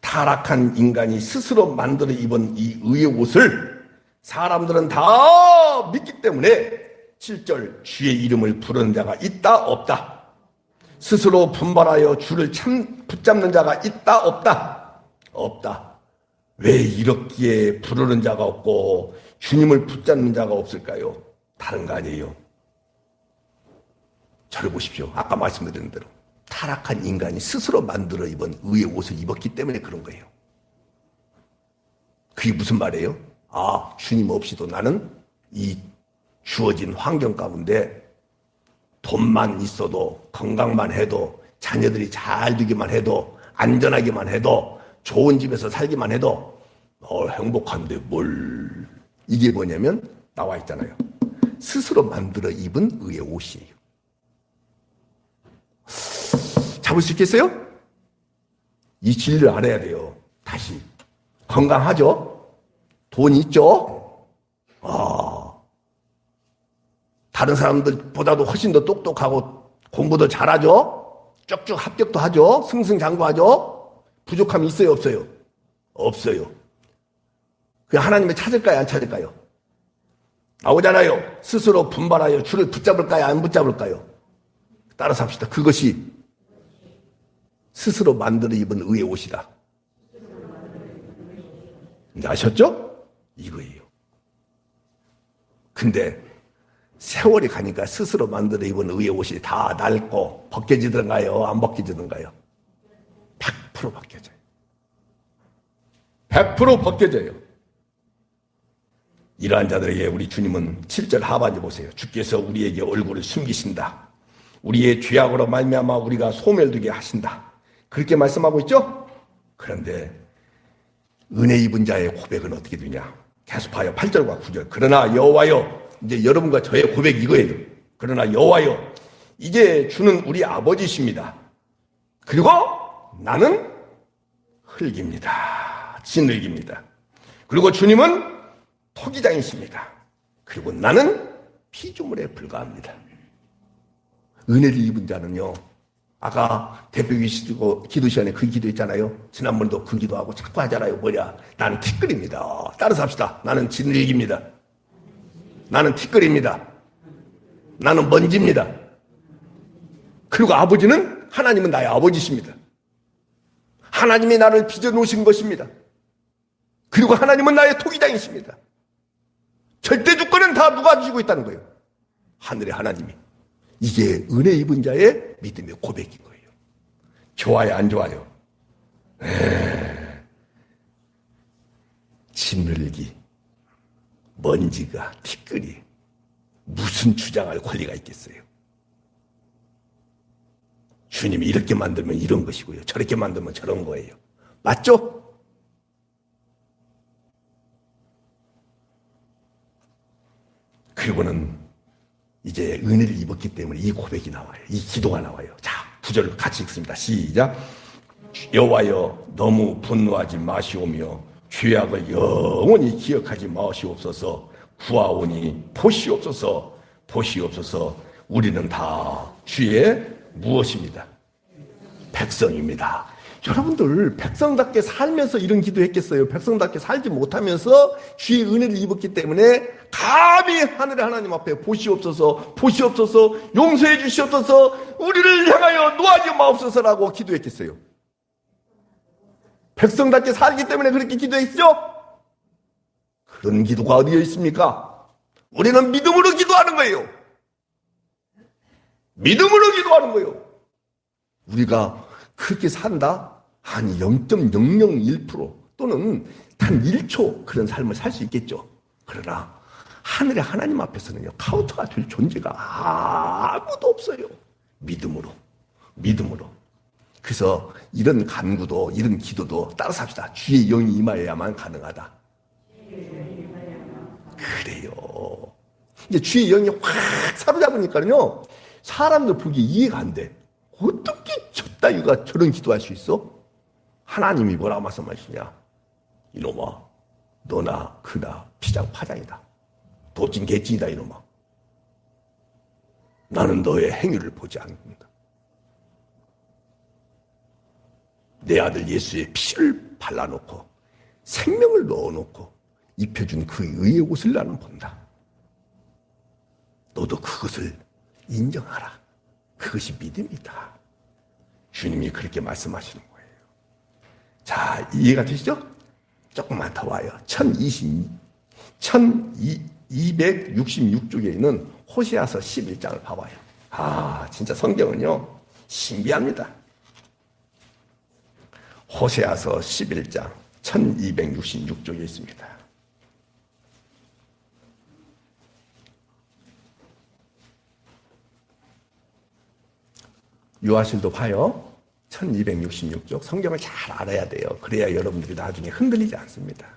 타락한 인간이 스스로 만들어 입은 이 의의 옷을 사람들은 다 믿기 때문에 7절, 주의 이름을 부르는 자가 있다 없다. 스스로 분발하여 주를 붙잡는 자가 있다 없다. 없다. 왜 이렇게 부르는 자가 없고 주님을 붙잡는 자가 없을까요? 다른 거 아니에요. 저를 보십시오. 아까 말씀드린 대로 타락한 인간이 스스로 만들어 입은 의의 옷을 입었기 때문에 그런 거예요. 그게 무슨 말이에요? 아, 주님 없이도 나는 이 주어진 환경 가운데 돈만 있어도, 건강만 해도, 자녀들이 잘 되기만 해도, 안전하기만 해도, 좋은 집에서 살기만 해도 행복한데 뭘. 이게 뭐냐면 나와 있잖아요. 스스로 만들어 입은 의의 옷이에요. 잡을 수 있겠어요? 이 진리를 알아야 돼요. 다시. 건강하죠? 돈 있죠? 다른 사람들보다도 훨씬 더 똑똑하고 공부도 잘하죠? 쭉쭉 합격도 하죠? 승승장구하죠? 부족함이 있어요, 없어요? 없어요. 그냥 하나님을 찾을까요, 안 찾을까요? 나오잖아요. 스스로 분발하여 주를 붙잡을까요, 안 붙잡을까요? 따라서 합시다. 그것이 스스로 만들어 입은 의의 옷이다. 이제 아셨죠? 이거예요. 근데 세월이 가니까 스스로 만들어 입은 의의 옷이 다 낡고 벗겨지던가요? 안 벗겨지던가요? 100% 벗겨져요. 100% 벗겨져요. 이러한 자들에게 우리 주님은 7절 하반절 보세요. 주께서 우리에게 얼굴을 숨기신다. 우리의 죄악으로 말미암아 우리가 소멸되게 하신다. 그렇게 말씀하고 있죠? 그런데 은혜 입은 자의 고백은 어떻게 되냐? 계속 봐요. 8절과 9절. 그러나 여호와여, 이제 여러분과 저의 고백이 이거예요. 그러나 여호와여, 이제 주는 우리 아버지십니다. 그리고 나는 흙입니다. 진흙입니다. 그리고 주님은 토기장이십니다. 그리고 나는 피조물에 불과합니다. 은혜를 입은 자는요, 아까 대표 기도 시간에 그 기도했잖아요. 지난번도 그 기도하고 자꾸 하잖아요. 뭐냐? 나는 티끌입니다. 따라서 합시다. 나는 진흙입니다. 나는 티끌입니다. 나는 먼지입니다. 그리고 아버지는, 하나님은 나의 아버지십니다. 하나님이 나를 빚어놓으신 것입니다. 그리고 하나님은 나의 토기장이십니다. 절대 주권은 다 누가 주고 있다는 거예요? 하늘의 하나님이. 이게 은혜 입은 자의 믿음의 고백인 거예요. 좋아요, 안 좋아요? 진흙이, 먼지가, 티끌이 무슨 주장할 권리가 있겠어요? 주님이 이렇게 만들면 이런 것이고요, 저렇게 만들면 저런 거예요. 맞죠? 그리고는 이제 은혜를 입었기 때문에 이 고백이 나와요. 이 기도가 나와요. 자, 9절 같이 읽습니다. 시작. 여호와여, 너무 분노하지 마시오며 죄악을 영원히 기억하지 마시옵소서. 구하오니 보시옵소서. 보시옵소서. 우리는 다 주의 무엇입니다? 백성입니다. 여러분들 백성답게 살면서 이런 기도했겠어요? 백성답게 살지 못하면서 주의 은혜를 입었기 때문에 감히 하늘의 하나님 앞에 보시옵소서, 보시옵소서, 용서해 주시옵소서, 우리를 향하여 노하지 마옵소서라고 기도했겠어요? 백성답게 살기 때문에 그렇게 기도했죠? 그런 기도가 어디에 있습니까? 우리는 믿음으로 기도하는 거예요. 믿음으로 기도하는 거예요. 우리가 그렇게 산다? 한 0.001% 또는 단 1초 그런 삶을 살 수 있겠죠. 그러나 하늘의 하나님 앞에서는요, 카운터가 될 존재가 아무도 없어요. 믿음으로. 그래서 이런 간구도, 이런 기도도 따라서 합시다. 주의 영이 임하여야만 가능하다. 그래요. 이제 주의 영이 확 사로잡으니까요, 사람들 보기에 이해가 안 돼. 어떻게 저 따위가 저런 기도할 수 있어? 하나님이 뭐라고 말씀하시냐? 이놈아, 너나 그나 피장파장이다. 도찐 개찐이다 이놈아. 나는 너의 행위를 보지 않는다. 내 아들 예수의 피를 발라놓고 생명을 넣어놓고 입혀준 그 의의 옷을 나는 본다. 너도 그것을 인정하라. 그것이 믿음이다. 주님이 그렇게 말씀하시는 거예요. 자, 이해가 되시죠? 조금만 더 와요. 1266쪽에 있는 호세아서 11장을 봐봐요. 아, 진짜 성경은요, 신비합니다. 호세아서 11장 1266쪽에 있습니다. 유아실도 봐요. 1266쪽 성경을 잘 알아야 돼요. 그래야 여러분들이 나중에 흔들리지 않습니다.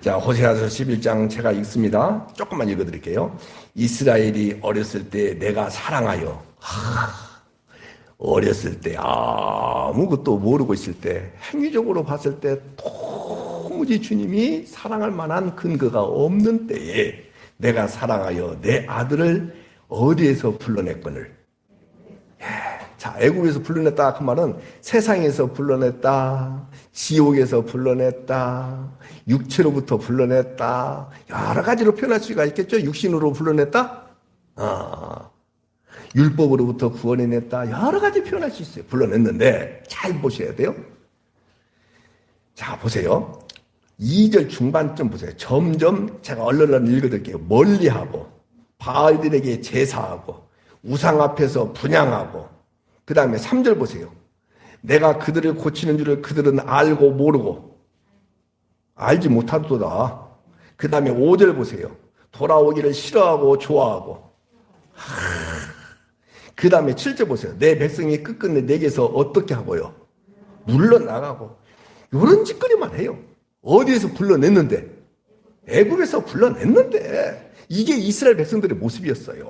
자, 호세아서 11장 제가 읽습니다. 조금만 읽어드릴게요. 이스라엘이 어렸을 때 내가 사랑하여, 어렸을 때 아무것도 모르고 있을 때, 행위적으로 봤을 때 도무지 주님이 사랑할 만한 근거가 없는 때에 내가 사랑하여 내 아들을 어디에서 불러냈거늘. 자, 애국에서 불러냈다 그 말은 세상에서 불러냈다, 지옥에서 불러냈다, 육체로부터 불러냈다, 여러 가지로 표현할 수가 있겠죠. 육신으로 불러냈다, 율법으로부터 구원해냈다, 여러 가지 표현할 수 있어요. 불러냈는데 잘 보셔야 돼요. 자, 보세요. 2절 중반쯤 보세요. 점점 제가 얼른 읽어드릴게요. 멀리하고 바알들에게 제사하고 우상 앞에서 분향하고, 그 다음에 3절 보세요. 내가 그들을 고치는 줄을 그들은 알고 모르고 알지 못하도다. 그 다음에 5절 보세요. 돌아오기를 싫어하고 좋아하고. 그 다음에 7절 보세요. 내 백성이 끝끝내 내게서 어떻게 하고요? 물러나가고. 이런 짓거리만 해요. 어디에서 불러냈는데? 애굽에서 불러냈는데. 이게 이스라엘 백성들의 모습이었어요.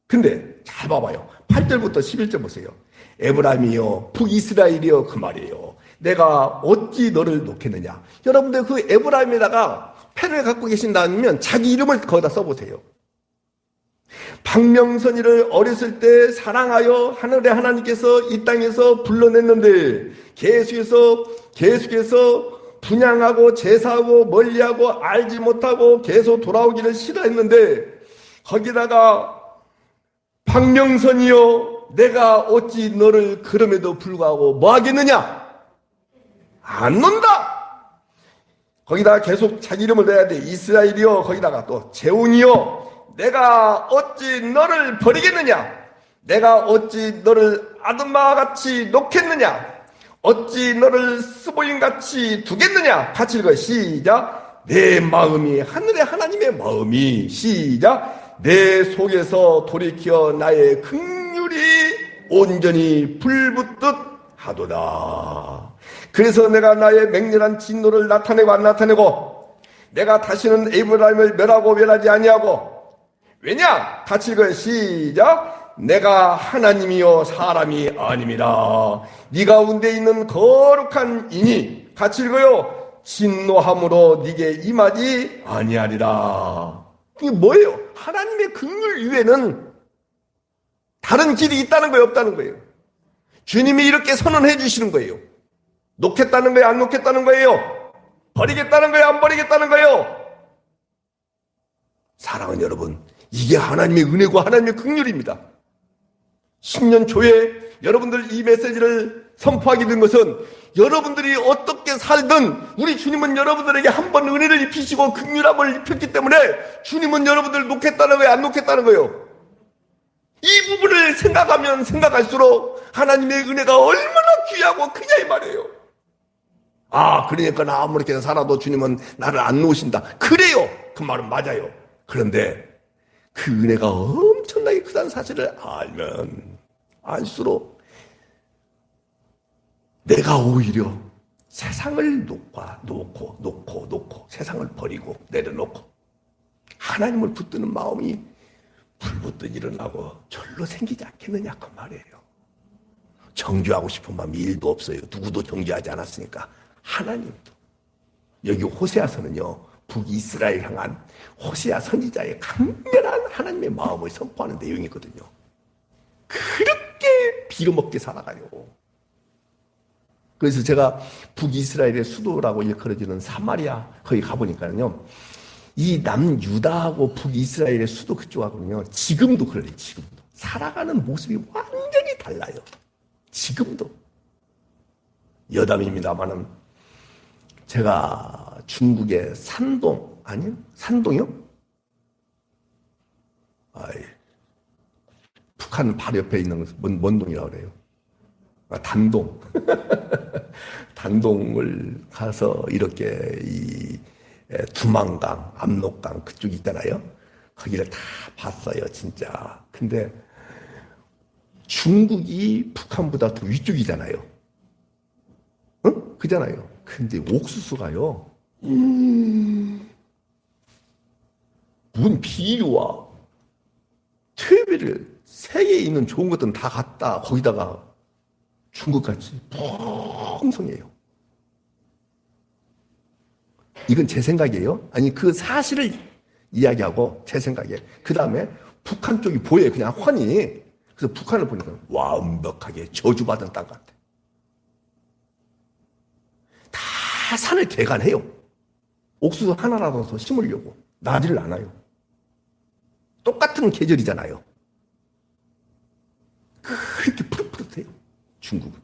근데 잘 봐봐요. 8절부터 11절 보세요. 에브라임이여 북이스라엘이여, 그 말이에요. 내가 어찌 너를 놓겠느냐. 여러분들 그 에브라임에다가 펜을 갖고 계신다면 자기 이름을 거기다 써보세요. 박명선이를 어렸을 때 사랑하여 하늘의 하나님께서 이 땅에서 불러냈는데 계속해서 분향하고 제사하고 멀리하고 알지 못하고 계속 돌아오기를 싫어했는데, 거기다가 박명선이여 내가 어찌 너를 그럼에도 불구하고 뭐 하겠느냐? 안 논다. 거기다가 계속 자기 이름을 내야 돼. 이스라엘이여, 거기다가 또 재웅이여 내가 어찌 너를 버리겠느냐? 내가 어찌 너를 아드마와 같이 놓겠느냐? 어찌 너를 스보임같이 두겠느냐? 같이 읽어요. 시작. 내 마음이 하늘의 하나님의 마음이, 시작, 내 속에서 돌이켜 나의 긍휼이 온전히 불붙듯 하도다. 그래서 내가 나의 맹렬한 진노를 나타내고 안 나타내고, 내가 다시는 에브라임을 멸하고 멸하지 아니하고. 왜냐? 같이 읽어요. 시작. 내가 하나님이요 사람이 아님이라. 네 가운데 있는 거룩한 이니, 같이 읽어요. 진노함으로 네게 임하지 아니하리라. 이게 뭐예요? 하나님의 긍휼 이외에는 다른 길이 있다는 거예요, 없다는 거예요? 주님이 이렇게 선언해 주시는 거예요. 놓겠다는 거예요, 안 놓겠다는 거예요? 버리겠다는 거예요, 안 버리겠다는 거예요? 사랑하는 여러분, 이게 하나님의 은혜고 하나님의 긍휼입니다. 10년 초에 여러분들 이 메시지를 선포하게 된 것은, 여러분들이 어떻게 살든 우리 주님은 여러분들에게 한 번 은혜를 입히시고 긍휼함을 입혔기 때문에 주님은 여러분들을 놓겠다는 거예요, 안 놓겠다는 거예요? 이 부분을 생각하면 생각할수록 하나님의 은혜가 얼마나 귀하고 크냐 이 말이에요. 그러니까 나 아무렇게나 살아도 주님은 나를 안 놓으신다. 그래요, 그 말은 맞아요. 그런데 그 은혜가 엄청나게 크다는 사실을 알면 알수록 내가 오히려 세상을 놓고 세상을 버리고 내려놓고 하나님을 붙드는 마음이 불붙듯 일어나고 절로 생기지 않겠느냐 그 말이에요. 정죄하고 싶은 마음이 1도 없어요. 누구도 정죄하지 않았으니까. 하나님도. 여기 호세아서는요, 북이스라엘 향한 호세아 선지자의 강렬한 하나님의 마음을 선포하는 내용이거든요. 그렇게 빌어먹게 살아가요. 그래서 제가 북이스라엘의 수도라고 일컬어지는 사마리아 거기 가보니까요, 이 남유다하고 북이스라엘의 수도 그쪽하고는요, 지금도 그래요. 지금도 살아가는 모습이 완전히 달라요. 지금도. 여담입니다만은 제가 중국의 산동, 아니요? 산동이요? 북한 바로 옆에 있는 뭔 동이라고 그래요? 단동. 단동을 가서 이렇게 이 두만강, 압록강 그쪽 있잖아요. 거기를 다 봤어요, 진짜. 근데 중국이 북한보다 더 위쪽이잖아요. 응? 그잖아요. 근데 옥수수가요. 문 비료와 퇴비를 세계에 있는 좋은 것들은 다 갖다 거기다가 중국같이 풍성해요. 이건 제 생각이에요. 아니 그 사실을 이야기하고 제 생각에 그 다음에 북한 쪽이 보여요. 그냥 훤히. 그래서 북한을 보니까 완벽하게 저주받은 땅 같아. 다 산을 개간해요. 옥수수 하나라도 더 심으려고 나지를 않아요. 똑같은 계절이잖아요. 그렇게 푸릇푸릇해요. 중국은.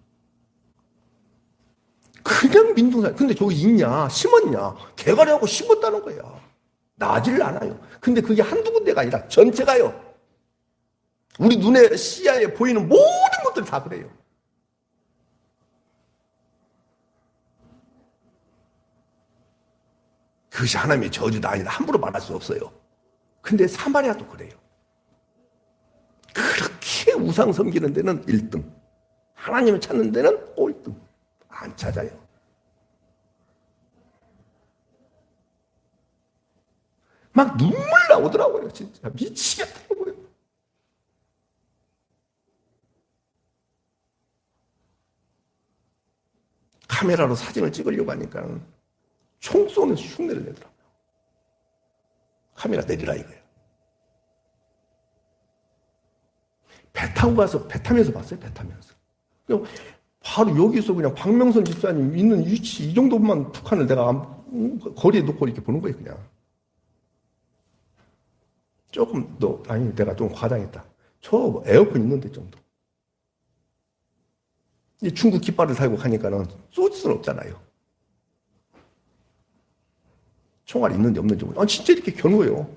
그냥 민둥산. 근데 저기 있냐? 심었냐? 개간하고 심었다는 거야. 나지를 않아요. 근데 그게 한두 군데가 아니라 전체가요. 우리 눈에 시야에 보이는 모든 것들이 다 그래요. 그것이 하나님의 저주다 아니다 함부로 말할 수 없어요. 근데 사마리아도 그래요. 그렇게 우상 섬기는 데는 1등, 하나님을 찾는 데는 꼴등. 안 찾아요. 막 눈물 나오더라고요. 진짜 미치겠다고요. 카메라로 사진을 찍으려고 하니까 총 쏘면서 흉내를 내더라고요. 카메라 내리라 이거예요. 배 타고 가서 배 타면서 봤어요. 배 타면서. 바로 여기서 그냥 박명선 집사님 있는 위치 이 정도만 북한을 내가 거리에 놓고 이렇게 보는 거예요. 그냥. 조금 더 아니 내가 좀 과장했다. 저 에어컨 있는데 정도. 이 중국 깃발을 달고 가니까는 쏠 수는 없잖아요. 총알 있는지 없는지 모르겠어요. 진짜 이렇게 겨누어요.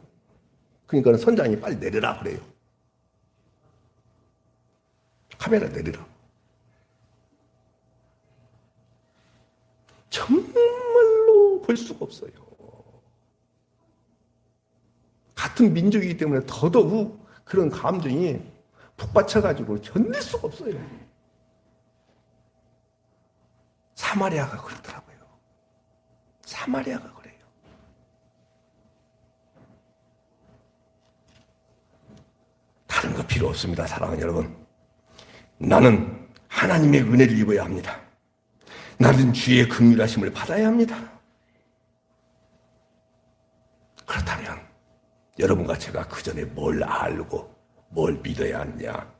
그러니까 선장이 빨리 내려라 그래요. 카메라 내리라. 정말로 볼 수가 없어요. 같은 민족이기 때문에 더더욱 그런 감정이 북받쳐가지고 견딜 수가 없어요. 사마리아가 그렇더라고요. 사마리아가 그래요. 다른 거 필요 없습니다. 사랑하는 여러분. 나는 하나님의 은혜를 입어야 합니다. 나는 주의 긍휼하심을 받아야 합니다. 그렇다면 여러분과 제가 그 전에 뭘 알고 뭘 믿어야 하느냐?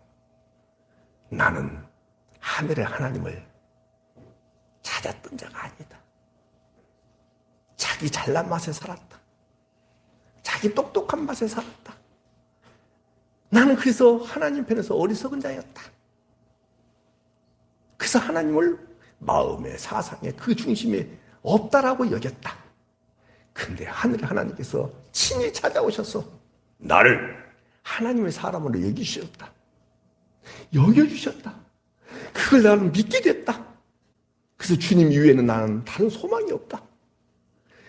나는 하늘의 하나님을 찾았던 자가 아니다. 자기 잘난 맛에 살았다. 자기 똑똑한 맛에 살았다. 나는 그래서 하나님 편에서 어리석은 자였다. 그래서 하나님을 마음의 사상의 그 중심에 없다라고 여겼다. 근데 하늘의 하나님께서 친히 찾아오셔서 나를 하나님의 사람으로 여기주셨다. 여겨주셨다. 그걸 나는 믿게 됐다. 그래서 주님 이외에는 나는 다른 소망이 없다.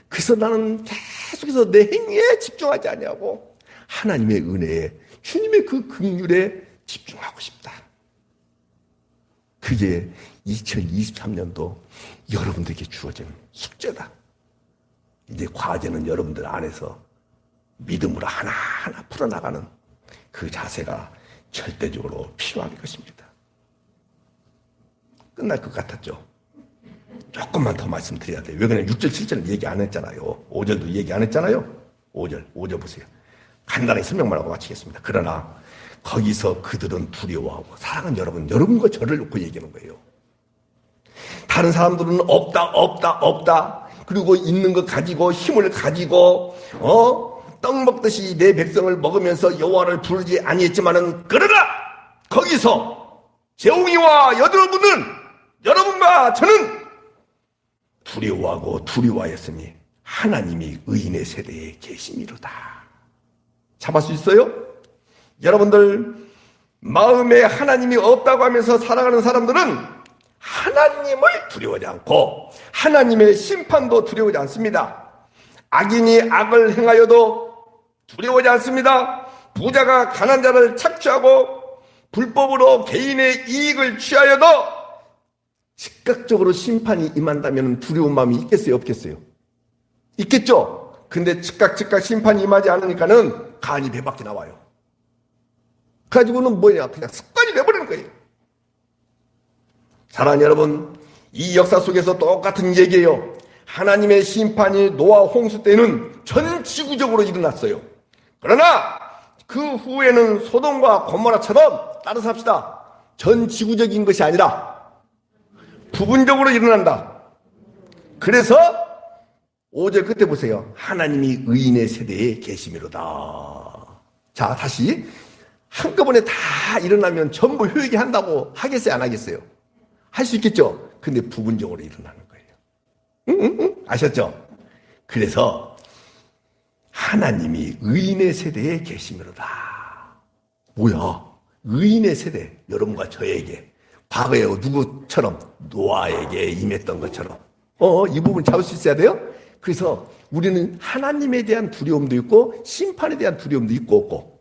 그래서 나는 계속해서 내 행위에 집중하지 아니하고 하나님의 은혜에 주님의 그 긍휼에 집중하고 싶다. 그게 2023년도 여러분들에게 주어진 숙제다. 이제 과제는 여러분들 안에서 믿음으로 하나하나 풀어나가는 그 자세가 절대적으로 필요한 것입니다. 끝날 것 같았죠? 조금만 더 말씀드려야 돼요. 왜 그냥 6절, 7절은 얘기 안 했잖아요. 5절도 얘기 안 했잖아요. 5절 보세요. 간단히 설명만 하고 마치겠습니다. 그러나 거기서 그들은 두려워하고, 사랑하는 여러분과 저를 놓고 얘기하는 거예요. 다른 사람들은 없다. 그리고 있는 것 가지고 힘을 가지고 떡 먹듯이 내 백성을 먹으면서 여호와를 부르지 아니했지만은, 그러나 거기서 재홍이와 여러분과 저는 두려워하고 두려워하였으니 하나님이 의인의 세대에 계심이로다. 잡을 수 있어요? 여러분들 마음에 하나님이 없다고 하면서 살아가는 사람들은 하나님을 두려워하지 않고 하나님의 심판도 두려워하지 않습니다. 악인이 악을 행하여도 두려워하지 않습니다. 부자가 가난한 자를 착취하고 불법으로 개인의 이익을 취하여도 즉각적으로 심판이 임한다면 두려운 마음이 있겠어요? 없겠어요? 있겠죠? 근데 즉각 심판이 임하지 않으니까는 간이 배 밖에 나와요. 가지고는 뭐냐? 그냥 습관이 돼버리는 거예요. 사랑하는 여러분, 이 역사 속에서 똑같은 얘기예요. 하나님의 심판이 노아 홍수 때는 전 지구적으로 일어났어요. 그러나 그 후에는 소돔과 고모라처럼 따라서 합시다. 전 지구적인 것이 아니라 부분적으로 일어난다. 그래서 5절 끝에 보세요. 하나님이 의인의 세대에 계심이로다. 자, 다시 한꺼번에 다 일어나면 전부 회개한다고 하겠어요? 안 하겠어요? 할 수 있겠죠? 근데 부분적으로 일어나는 거예요. 아셨죠? 그래서 하나님이 의인의 세대에 계심이로다. 뭐야? 의인의 세대, 여러분과 저에게 과거에 누구처럼 노아에게 임했던 것처럼 이 부분 잡을 수 있어야 돼요. 그래서 우리는 하나님에 대한 두려움도 있고 심판에 대한 두려움도 있고 없고,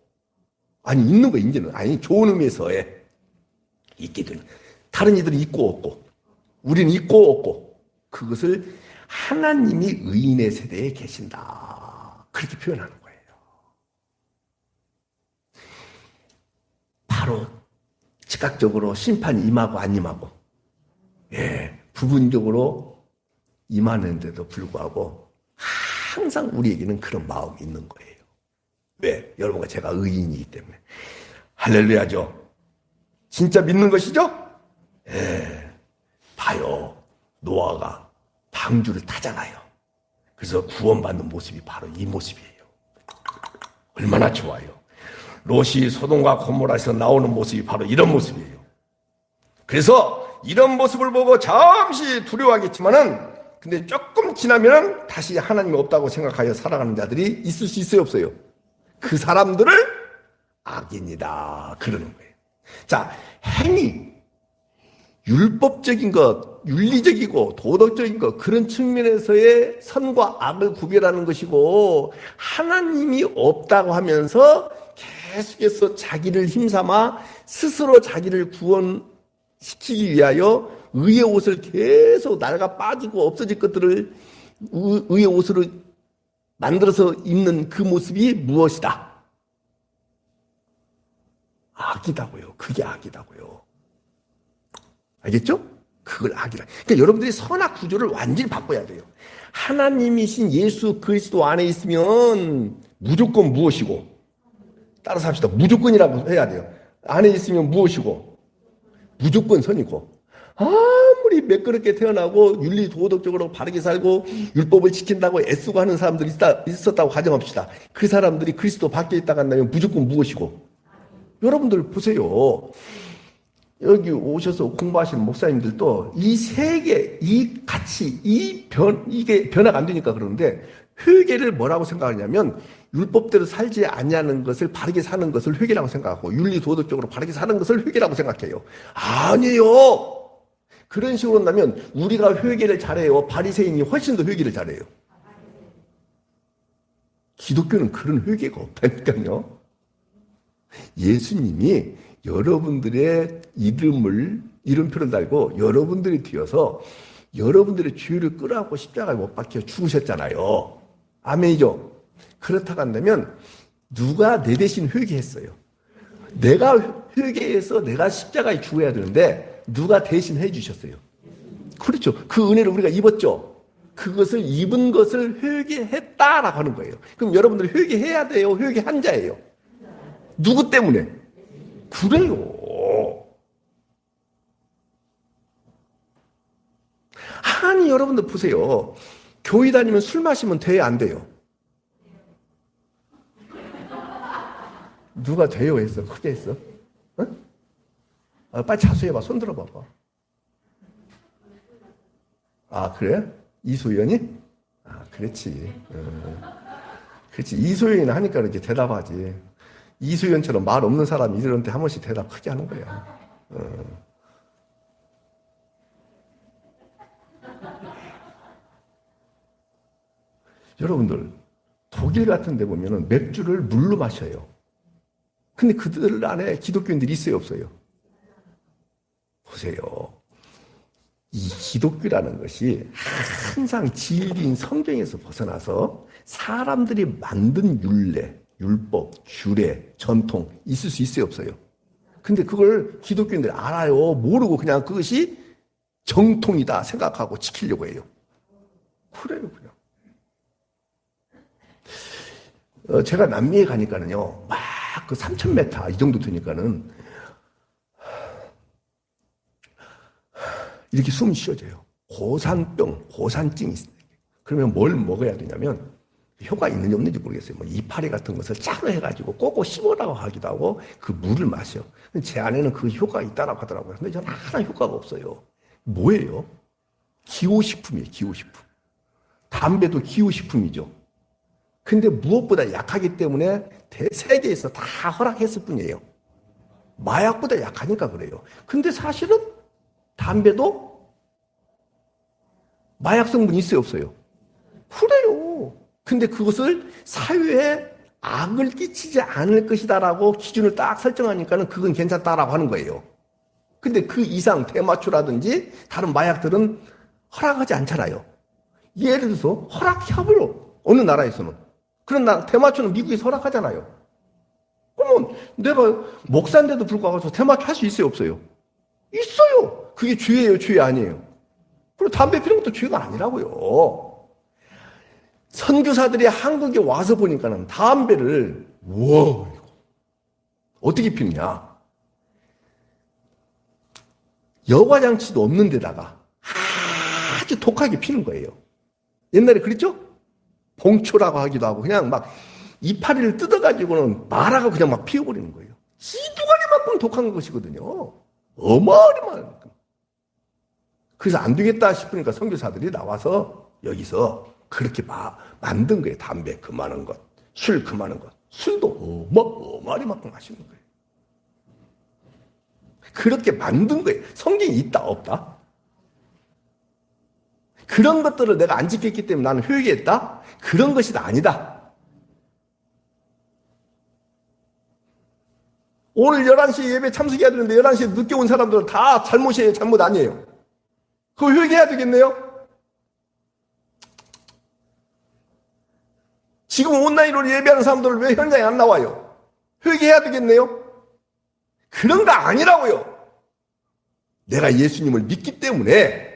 아니 있는 거 이제는 아니 좋은 의미에서의 있게 되는, 다른 이들은 있고 없고 우리는 있고 없고, 그것을 하나님이 의인의 세대에 계신다 그렇게 표현하는 거예요. 바로 즉각적으로 심판이 임하고 안 임하고, 부분적으로 임하는데도 불구하고 항상 우리에게는 그런 마음이 있는 거예요. 왜? 여러분과 제가 의인이기 때문에. 할렐루야죠. 진짜 믿는 것이죠? 봐요. 노아가 방주를 타잖아요. 그래서 구원받는 모습이 바로 이 모습이에요. 얼마나 좋아요. 롯이 소돔과 고모라에서 나오는 모습이 바로 이런 모습이에요. 그래서 이런 모습을 보고 잠시 두려워하겠지만은, 근데 조금 지나면 다시 하나님이 없다고 생각하여 살아가는 자들이 있을 수 있어요, 없어요? 그 사람들을 악인이다 그러는 거예요. 자, 행위, 율법적인 것, 윤리적이고 도덕적인 것, 그런 측면에서의 선과 악을 구별하는 것이고, 하나님이 없다고 하면서 계속해서 자기를 힘삼아 스스로 자기를 구원시키기 위하여 의의 옷을 계속 낡아 빠지고 없어질 것들을 의의 옷으로 만들어서 입는 그 모습이 무엇이다? 악이다고요. 그게 악이다고요. 알겠죠? 그걸 악이라. 그러니까 여러분들이 선악 구조를 완전히 바꿔야 돼요. 하나님이신 예수 그리스도 안에 있으면 무조건 무엇이고, 따라서 합시다. 무조건이라고 해야 돼요. 안에 있으면 무엇이고, 무조건 선이고, 아무리 매끄럽게 태어나고 윤리 도덕적으로 바르게 살고 율법을 지킨다고 애쓰고 하는 사람들이 있었다고 가정합시다. 그 사람들이 그리스도 밖에 있다가 한다면 무조건 무엇이고. 여러분들 보세요. 여기 오셔서 공부하시는 목사님들도 이 세계, 이 가치, 이게 변화가 안 되니까 그러는데, 회개를 뭐라고 생각하냐면 율법대로 살지 않냐는 것을, 바르게 사는 것을 회개라고 생각하고, 윤리 도덕적으로 바르게 사는 것을 회개라고 생각해요. 아니에요. 그런 식으로 한다면 우리가 회개를 잘해요? 바리새인이 훨씬 더 회개를 잘해요? 기독교는 그런 회개가 없다니까요. 예수님이 여러분들의 이름표를 달고 여러분들이 뒤어서 여러분들의 죄를 끌어안고 십자가에 못 박혀 죽으셨잖아요. 아멘이죠? 그렇다고 한다면 누가 내 대신 회개했어요? 내가 회개해서 내가 십자가에 죽어야 되는데 누가 대신 해주셨어요? 그렇죠. 그 은혜를 우리가 입었죠. 그것을 입은 것을 회개했다라고 하는 거예요. 그럼 여러분들이 회개해야 돼요? 회개한 자예요? 누구 때문에? 그래요. 아니 여러분들 보세요. 교회 다니면 술 마시면 돼요? 안 돼요? 누가 돼요 했어? 크게 했어? 빨리 자수해봐. 손 들어봐봐. 아, 그래? 이소연이? 아, 그렇지. 그렇지. 이소연이 하니까 이렇게 대답하지. 이소연처럼 말 없는 사람이 이런 때 한 번씩 대답 크게 하는 거야. 여러분들, 독일 같은 데 보면은 맥주를 물로 마셔요. 근데 그들 안에 기독교인들이 있어요, 없어요? 보세요. 이 기독교라는 것이 항상 진리인 성경에서 벗어나서 사람들이 만든 율례, 율법, 규례, 전통 있을 수 있어요, 없어요? 근데 그걸 기독교인들이 알아요. 모르고 그냥 그것이 정통이다 생각하고 지키려고 해요. 그래요, 그냥. 제가 남미에 가니까는요, 막 그 3,000m 이 정도 되니까는 이렇게 숨이 쉬어져요. 고산병, 고산증이 있어요. 그러면 뭘 먹어야 되냐면, 효과 있는지 없는지 모르겠어요. 뭐 이파리 같은 것을 짜로 해가지고 꼭꼭 씹으라고 하기도 하고 그 물을 마셔. 제 아내는 그 효과가 있다라고 하더라고요. 근데 저는 하나 효과가 없어요. 뭐예요? 기호식품이에요, 기호식품. 담배도 기호식품이죠. 근데 무엇보다 약하기 때문에 세계에서 다 허락했을 뿐이에요. 마약보다 약하니까 그래요. 근데 사실은 담배도 마약 성분이 있어요, 없어요? 그래요. 근데 그것을 사회에 악을 끼치지 않을 것이다라고 기준을 딱 설정하니까는 그건 괜찮다라고 하는 거예요. 근데 그 이상 대마초라든지 다른 마약들은 허락하지 않잖아요. 예를 들어서 허락해버려. 어느 나라에서는. 그런 대마초는 미국에서 허락하잖아요. 그러면 내가 목사인데도 불구하고 대마초 할 수 있어요, 없어요? 있어요. 그게 죄예요, 죄 아니에요? 그리고 담배 피우는 것도 죄가 아니라고요. 선교사들이 한국에 와서 보니까는 담배를 어떻게 피우냐? 여과장치도 없는 데다가 아주 독하게 피는 거예요. 옛날에 그랬죠? 봉초라고 하기도 하고 그냥 막 이파리를 뜯어가지고는 말아가 그냥 막 피워버리는 거예요. 시두가리만큼 독한 것이거든요. 어마어마한. 그래서 안 되겠다 싶으니까 선교사들이 나와서 여기서 그렇게 만든 거예요. 담배 그만한 것, 술 그만한 것. 술도 어마어마리만큼 마시는 거예요. 그렇게 만든 거예요. 성경이 있다 없다? 그런 것들을 내가 안 지켰기 때문에 나는 회개했다? 그런 것이 아니다. 오늘 11시에 예배 참석해야 되는데 11시에 늦게 온 사람들은 다 잘못이에요, 잘못 아니에요? 그거 회개해야 되겠네요? 지금 온라인으로 예배하는 사람들은 왜 현장에 안 나와요? 회개해야 되겠네요? 그런 거 아니라고요. 내가 예수님을 믿기 때문에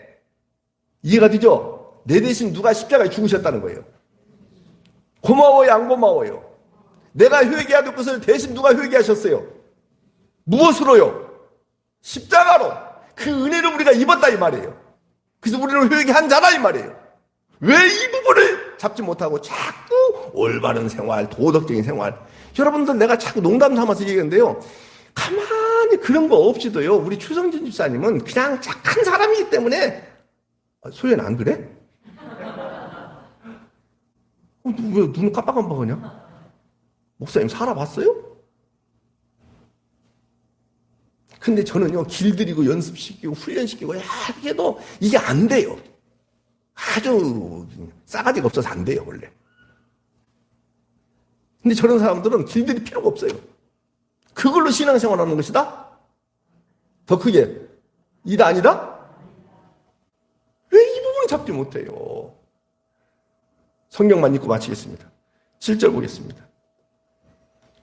이해가 되죠? 내 대신 누가 십자가에 죽으셨다는 거예요. 고마워요, 안 고마워요? 내가 회개해야 될 것을 대신 누가 회개하셨어요? 무엇으로요? 십자가로. 그 은혜를 우리가 입었다 이 말이에요. 그래서 우리는 회개한 자라 이 말이에요. 왜 이 부분을 잡지 못하고 자꾸 올바른 생활, 도덕적인 생활. 여러분들 내가 자꾸 농담 삼아서 얘기하는데요. 가만히 그런 거 없이도요. 우리 추성진 집사님은 그냥 착한 사람이기 때문에 소연 안 그래? 왜 눈을 깜빡깜빡하냐? 목사님 살아봤어요? 근데 저는요, 길들이고 연습시키고 훈련시키고 이렇게 해도 이게 안 돼요. 아주 싸가지가 없어서 안 돼요, 원래. 근데 저런 사람들은 길들일 필요가 없어요. 그걸로 신앙생활 하는 것이다? 더 크게. 이다 아니다? 왜 이 부분을 잡지 못해요? 성경만 읽고 마치겠습니다. 7절 보겠습니다.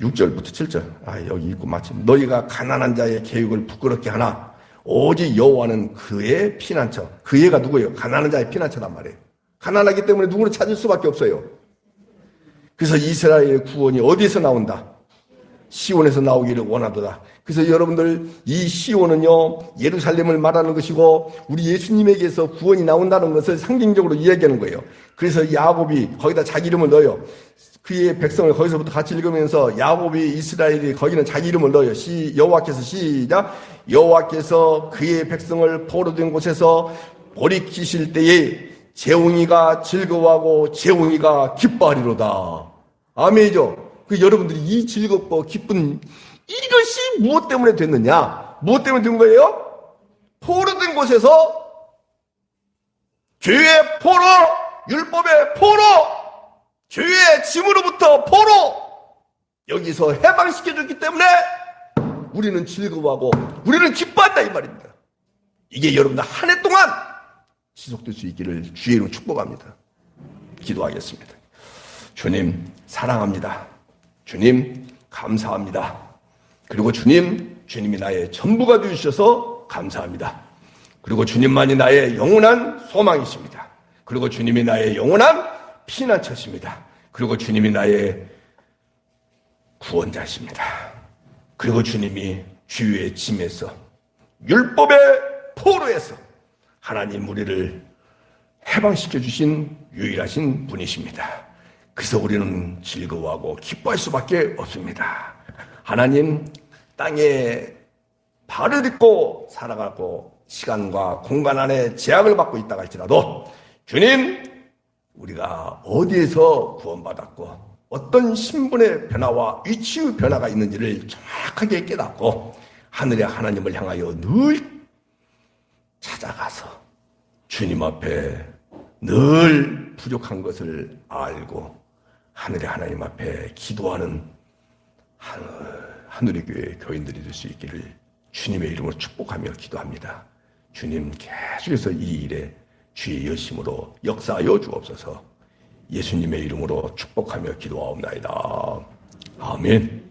6절부터 7절. 여기 읽고 마칩니다. 너희가 가난한 자의 계획을 부끄럽게 하나 오직 여호와는 그의 피난처. 그 애가 누구예요? 가난한 자의 피난처란 말이에요. 가난하기 때문에 누구를 찾을 수밖에 없어요. 그래서 이스라엘의 구원이 어디에서 나온다? 시온에서 나오기를 원하도다. 그래서 여러분들 이 시온은요 예루살렘을 말하는 것이고 우리 예수님에게서 구원이 나온다는 것을 상징적으로 이야기하는 거예요. 그래서 야곱이 거기다 자기 이름을 넣어요. 그의 백성을 거기서부터 같이 읽으면서 야곱이 이스라엘이 거기는 자기 이름을 넣어요. 여호와께서 시작. 여호와께서 그의 백성을 포로된 곳에서 돌이키실 때에 재웅이가 즐거워하고 재웅이가 기뻐하리로다. 아멘이죠. 여러분들이 이 즐겁고 기쁜 이것이 무엇 때문에 됐느냐? 무엇 때문에 된 거예요? 포로된 곳에서 죄의 포로, 율법의 포로, 죄의 짐으로부터 포로, 여기서 해방시켜줬기 때문에 우리는 즐거워하고 우리는 기뻐한다 이 말입니다. 이게 여러분들 한 해 동안 지속될 수 있기를 주의 이름으로 축복합니다. 기도하겠습니다. 주님 사랑합니다. 주님 감사합니다. 그리고 주님이 나의 전부가 되주셔서 감사합니다. 그리고 주님만이 나의 영원한 소망이십니다. 그리고 주님이 나의 영원한 피난처십니다. 그리고 주님이 나의 구원자십니다. 그리고 주님이 주의 짐에서 율법의 포로에서 하나님 우리를 해방시켜 주신 유일하신 분이십니다. 그래서 우리는 즐거워하고 기뻐할 수밖에 없습니다. 하나님 땅에 발을 딛고 살아가고 시간과 공간 안에 제약을 받고 있다고 할지라도 주님 우리가 어디에서 구원받았고 어떤 신분의 변화와 위치의 변화가 있는지를 정확하게 깨닫고 하늘의 하나님을 향하여 늘 찾아가서 주님 앞에 늘 부족한 것을 알고 하늘의 하나님 앞에 기도하는 하늘의 교회 교인들이 될 수 있기를 주님의 이름으로 축복하며 기도합니다. 주님 계속해서 이 일에 주의 열심으로 역사하여 주옵소서. 예수님의 이름으로 축복하며 기도하옵나이다. 아멘.